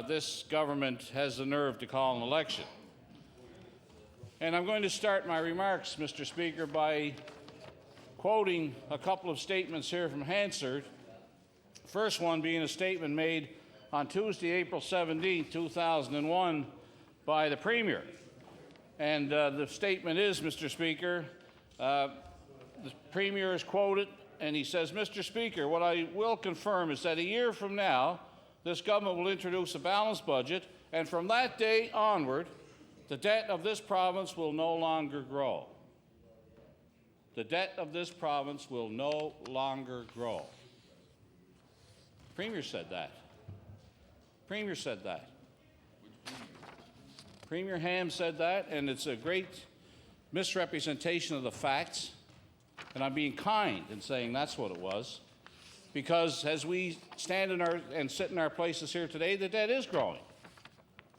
E: this government has the nerve to call an election. And I'm going to start my remarks, Mr. Speaker, by quoting a couple of statements here from Hansard. First one being a statement made on Tuesday, April 17, 2001, by the Premier. And the statement is, Mr. Speaker, the Premier is quoted, and he says, Mr. Speaker, what I will confirm is that a year from now, this government will introduce a balanced budget, and from that day onward, the debt of this province will no longer grow. The debt of this province will no longer grow. The Premier said that. Premier said that. Premier Ham said that, and it's a great misrepresentation of the facts. And I'm being kind in saying that's what it was, because as we stand and sit in our places here today, the debt is growing.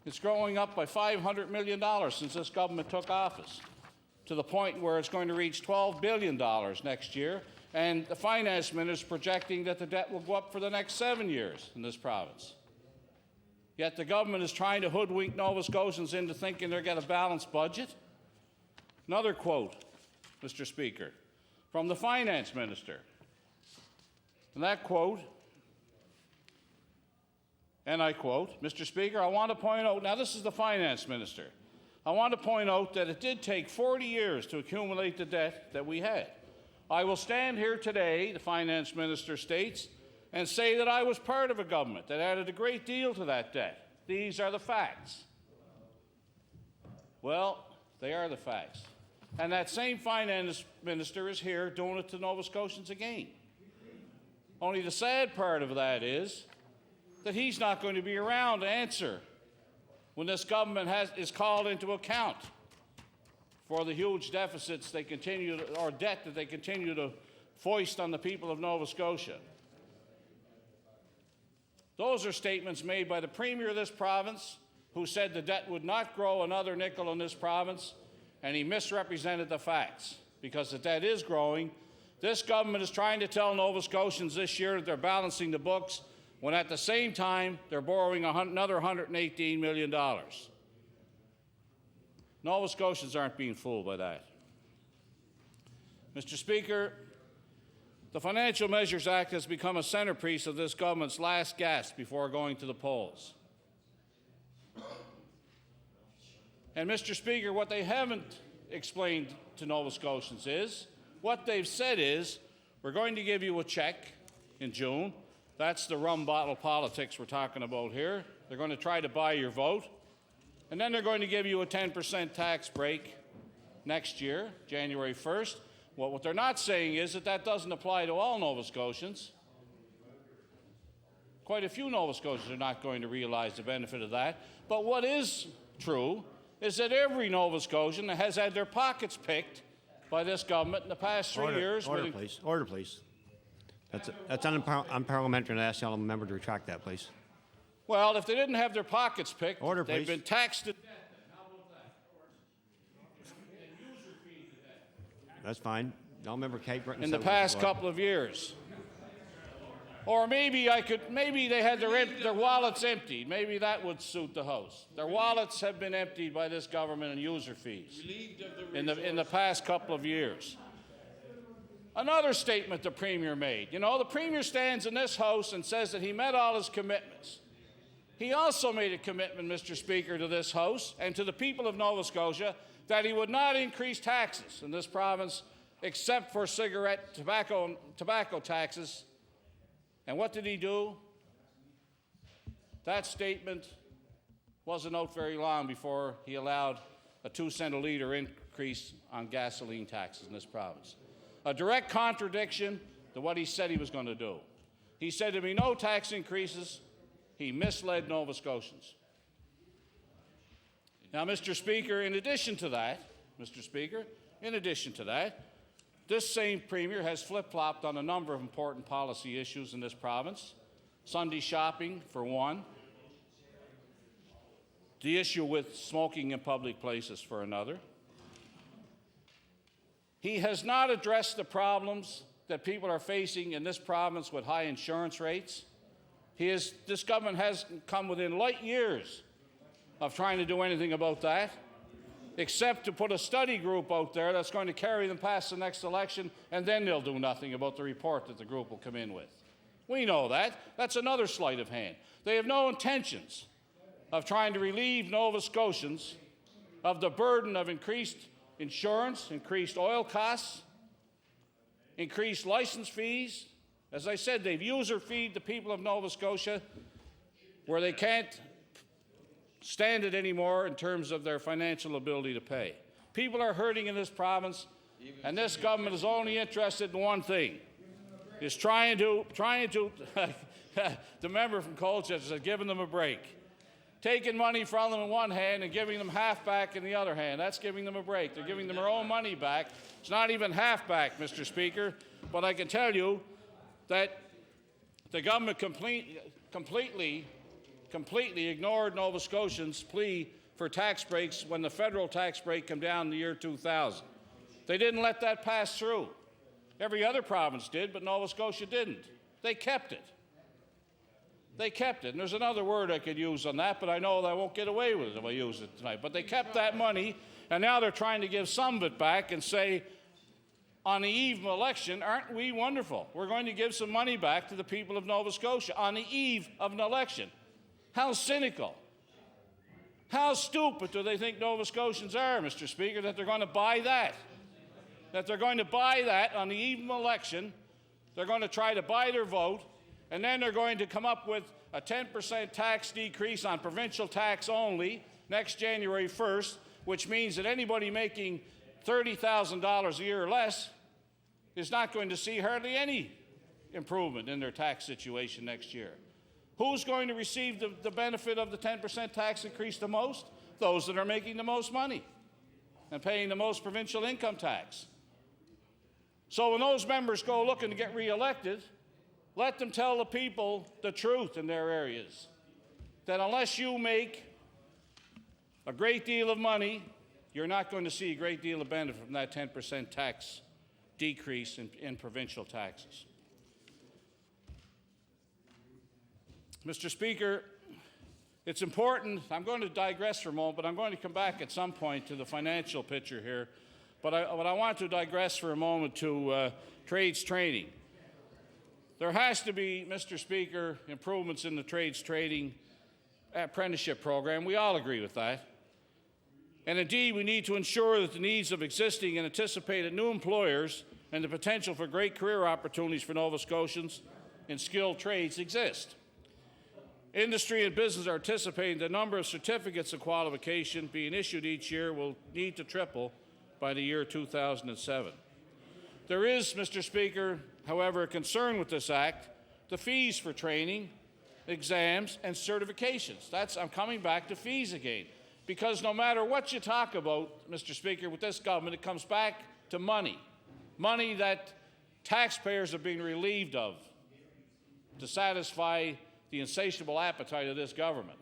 E: It's growing up by $500 million since this government took office, to the point where it's going to reach $12 billion next year. And the finance minister is projecting that the debt will go up for the next 7 years in this province. Yet the government is trying to hoodwink Nova Scotians into thinking they've got a balanced budget. Another quote, Mr. Speaker, from the finance minister. And that quote, and I quote, Mr. Speaker, I want to point out, now this is the finance minister, I want to point out that it did take 40 years to accumulate the debt that we had. I will stand here today, the finance minister states, and say that I was part of a government that added a great deal to that debt. These are the facts. Well, they are the facts. And that same finance minister is here doing it to Nova Scotians again. Only the sad part of that is that he's not going to be around to answer when this government is called into account for the huge deficits they continue to, or debt that they continue to foist on the people of Nova Scotia. Those are statements made by the Premier of this province, who said the debt would not grow another nickel in this province, and he misrepresented the facts, because the debt is growing. This government is trying to tell Nova Scotians this year that they're balancing the books, when at the same time they're borrowing another $118 million. Nova Scotians aren't being fooled by that. Mr. Speaker, the Financial Measures Act has become a centerpiece of this government's last gasp before going to the polls. And Mr. Speaker, what they haven't explained to Nova Scotians is, what they've said is, we're going to give you a check in June. That's the rum bottle politics we're talking about here. They're going to try to buy your vote. And then they're going to give you a 10% tax break next year, January 1st. Well, what they're not saying is that that doesn't apply to all Nova Scotians. Quite a few Nova Scotians are not going to realize the benefit of that. But what is true is that every Nova Scotian has had their pockets picked by this government in the past 3 years.
C: Order, please. Order, please. That's unparliamentary, and I ask the honourable member to retract that, please.
E: Well, if they didn't have their pockets picked,
C: Order,
E: they've
C: please.
E: been taxed to death. How about that? And user fees to death.
C: That's fine. The honourable member Kate Britton
E: In
C: said
E: the
C: we
E: past
C: should go
E: couple of years. Or maybe they had their wallets emptied. Maybe that would suit the House. Their wallets have been emptied by this government in user fees in the past couple of years. Another statement the Premier made. You know, the Premier stands in this House and says that he met all his commitments. He also made a commitment, Mr. Speaker, to this House and to the people of Nova Scotia that he would not increase taxes in this province except for tobacco taxes. And what did he do? That statement wasn't out very long before he allowed a 2 cent a litre increase on gasoline taxes in this province. A direct contradiction to what he said he was going to do. He said there'd be no tax increases. He misled Nova Scotians. Now, Mr. Speaker, in addition to that, this same Premier has flip-flopped on a number of important policy issues in this province. Sunday shopping, for one. The issue with smoking in public places, for another. He has not addressed the problems that people are facing in this province with high insurance rates. This government hasn't come within light years of trying to do anything about that, except to put a study group out there that's going to carry them past the next election, and then they'll do nothing about the report that the group will come in with. We know that. That's another sleight of hand. They have no intentions of trying to relieve Nova Scotians of the burden of increased insurance, increased oil costs, increased license fees. As I said, they've user-feed the people of Nova Scotia where they can't stand it anymore in terms of their financial ability to pay. People are hurting in this province, and this government is only interested in one thing, is trying to the member from Colchester said, giving them a break. Taking money from them in one hand and giving them half back in the other hand. That's giving them a break. They're giving them their own money back. It's not even half back, Mr. Speaker, but I can tell you that the government completely ignored Nova Scotians' plea for tax breaks when the federal tax break came down in the year 2000. They didn't let that pass through. Every other province did, but Nova Scotia didn't. They kept it. They kept it. And there's another word I could use on that, but I know that I won't get away with it if I use it tonight. But they kept that money, and now they're trying to give some of it back and say, on the eve of election, aren't we wonderful? We're going to give some money back to the people of Nova Scotia on the eve of an election. How cynical. How stupid do they think Nova Scotians are, Mr. Speaker, that they're going to buy that? That they're going to buy that on the eve of an election. They're going to try to buy their vote, and then they're going to come up with a 10% tax decrease on provincial tax only next January 1st, which means that anybody making $30,000 a year or less is not going to see hardly any improvement in their tax situation next year. Who's going to receive the benefit of the 10% tax increase the most? Those that are making the most money and paying the most provincial income tax. So when those members go looking to get reelected, let them tell the people the truth in their areas, that unless you make a great deal of money, you're not going to see a great deal of benefit from that 10% tax decrease in provincial taxes. Mr. Speaker, it's important, I'm going to digress for a moment, but I'm going to come back at some point to the financial picture here. But I want to digress for a moment to trades training. There has to be, Mr. Speaker, improvements in the trades training apprenticeship program. We all agree with that. And indeed, we need to ensure that the needs of existing and anticipated new employers and the potential for great career opportunities for Nova Scotians in skilled trades exist. Industry and business are anticipating the number of certificates of qualification being issued each year will need to triple by the year 2007. There is, Mr. Speaker, however, a concern with this act, the fees for training, exams, and certifications. I'm coming back to fees again, because no matter what you talk about, Mr. Speaker, with this government, it comes back to money, money that taxpayers are being relieved of to satisfy the insatiable appetite of this government.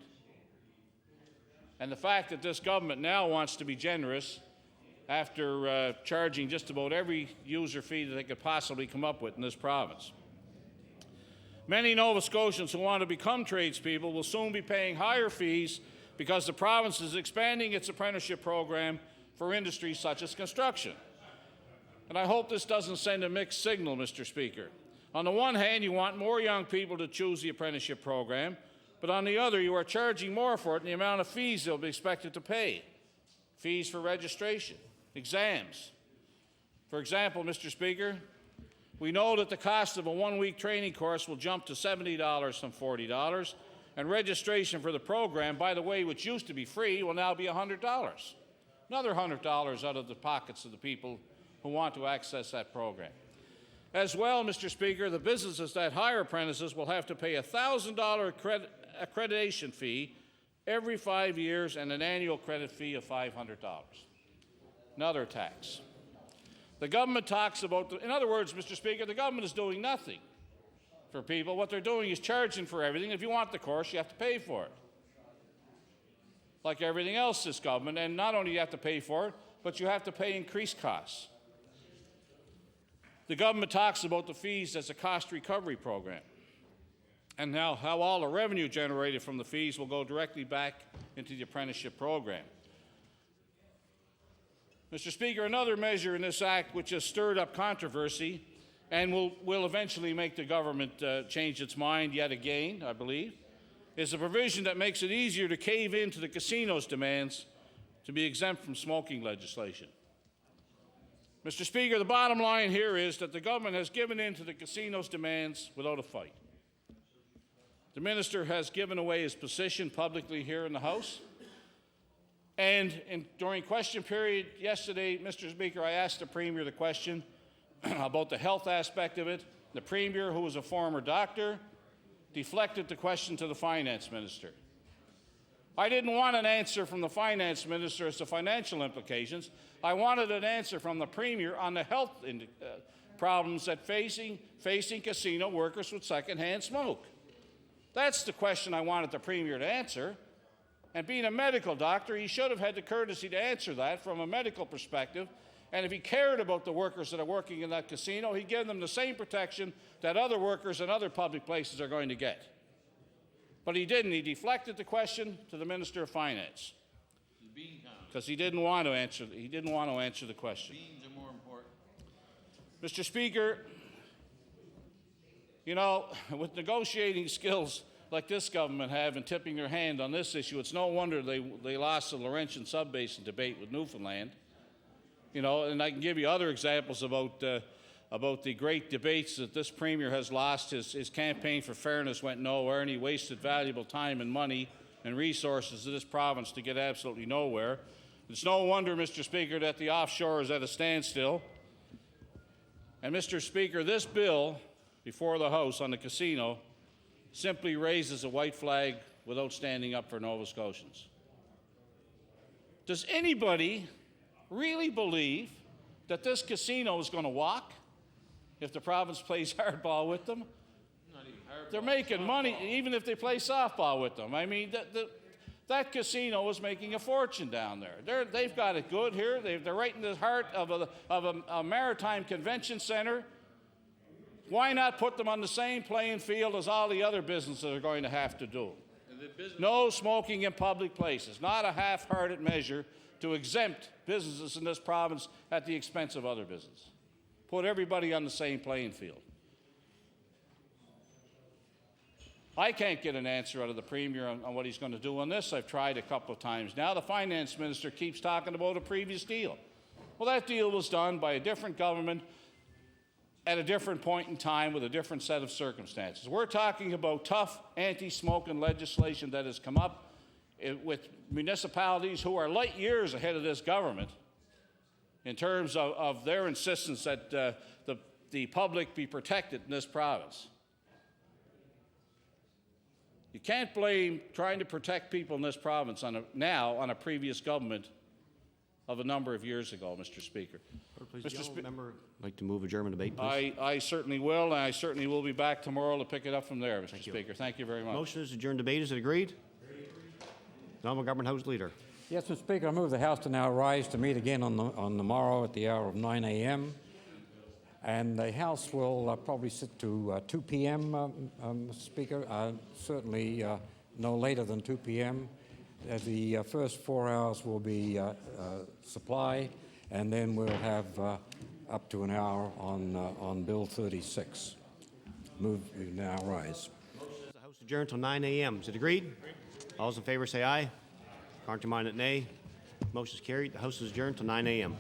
E: And the fact that this government now wants to be generous after charging just about every user fee that they could possibly come up with in this province. Many Nova Scotians who want to become tradespeople will soon be paying higher fees because the province is expanding its apprenticeship program for industries such as construction. And I hope this doesn't send a mixed signal, Mr. Speaker. On the one hand, you want more young people to choose the apprenticeship program, but on the other, you are charging more for it in the amount of fees they'll be expected to pay. Fees for registration, exams. For example, Mr. Speaker, we know that the cost of a one-week training course will jump to $70 from $40, and registration for the program, by the way, which used to be free, will now be $100. Another $100 out of the pockets of the people who want to access that program. As well, Mr. Speaker, the businesses that hire apprentices will have to pay a $1,000 accreditation fee every 5 years and an annual credit fee of $500. Another tax. The government talks about, in other words, Mr. Speaker, the government is doing nothing for people. What they're doing is charging for everything. If you want the course, you have to pay for it. Like everything else, this government, and not only do you have to pay for it, but you have to pay increased costs. The government talks about the fees as a cost recovery program, and now how all the revenue generated from the fees will go directly back into the apprenticeship program. Mr. Speaker, another measure in this act which has stirred up controversy and will eventually make the government change its mind yet again, I believe, is a provision that makes it easier to cave into the casino's demands to be exempt from smoking legislation. Mr. Speaker, the bottom line here is that the government has given in to the casino's demands without a fight. The minister has given away his position publicly here in the House. And during question period yesterday, Mr. Speaker, I asked the Premier the question about the health aspect of it. The Premier, who was a former doctor, deflected the question to the Finance Minister. I didn't want an answer from the Finance Minister as to financial implications. I wanted an answer from the Premier on the health problems that facing casino workers with secondhand smoke. That's the question I wanted the Premier to answer. And being a medical doctor, he should have had the courtesy to answer that from a medical perspective. And if he cared about the workers that are working in that casino, he'd give them the same protection that other workers in other public places are going to get. But he didn't. He deflected the question to the Minister of Finance because he didn't want to answer. He didn't want to answer the question.
N: Beans are more important.
E: Mr. Speaker, you know, with negotiating skills like this government have and tipping their hand on this issue, it's no wonder they lost the Laurentian Sub-Basin debate with Newfoundland. You know, and I can give you other examples about the great debates that this Premier has lost. His campaign for fairness went nowhere, and he wasted valuable time and money and resources of this province to get absolutely nowhere. It's no wonder, Mr. Speaker, that the offshore is at a standstill. And, Mr. Speaker, this bill before the House on the casino simply raises a white flag without standing up for Nova Scotians. Does anybody really believe that this casino is going to walk if the province plays hardball with them? They're making money even if they play softball with them. I mean, that casino is making a fortune down there. They've got it good here. They're right in the heart of a maritime convention center. Why not put them on the same playing field as all the other businesses are going to have to do? No smoking in public places, not a half-hearted measure to exempt businesses in this province at the expense of other businesses. Put everybody on the same playing field. I can't get an answer out of the Premier on what he's going to do on this. I've tried a couple of times now. The Finance Minister keeps talking about a previous deal. Well, that deal was done by a different government at a different point in time with a different set of circumstances. We're talking about tough anti-smoking legislation that has come up with municipalities who are light years ahead of this government in terms of their insistence that the public be protected in this province. You can't blame trying to protect people in this province now on a previous government of a number of years ago, Mr. Speaker.
C: Mr. Member, like to move adjournment debate, please.
E: I certainly will, and I certainly will be back tomorrow to pick it up from there, Mr. Speaker. Thank you very much.
C: Motion is adjourned debate. Is it agreed? The Honourable Government House Leader.
J: Yes, Mr. Speaker, I move the House to now rise to meet again on the morrow at the hour of 9 a.m. And the House will probably sit to 2 p.m., Mr. Speaker, certainly no later than 2 p.m. The first 4 hours will be supply, and then we'll have up to an hour on Bill 36. Move we now rise.
C: The House adjourned until 9 a.m. Is it agreed? All those in favor say aye. Contrary-minded nay. Motion is carried. The House is adjourned until 9 a.m.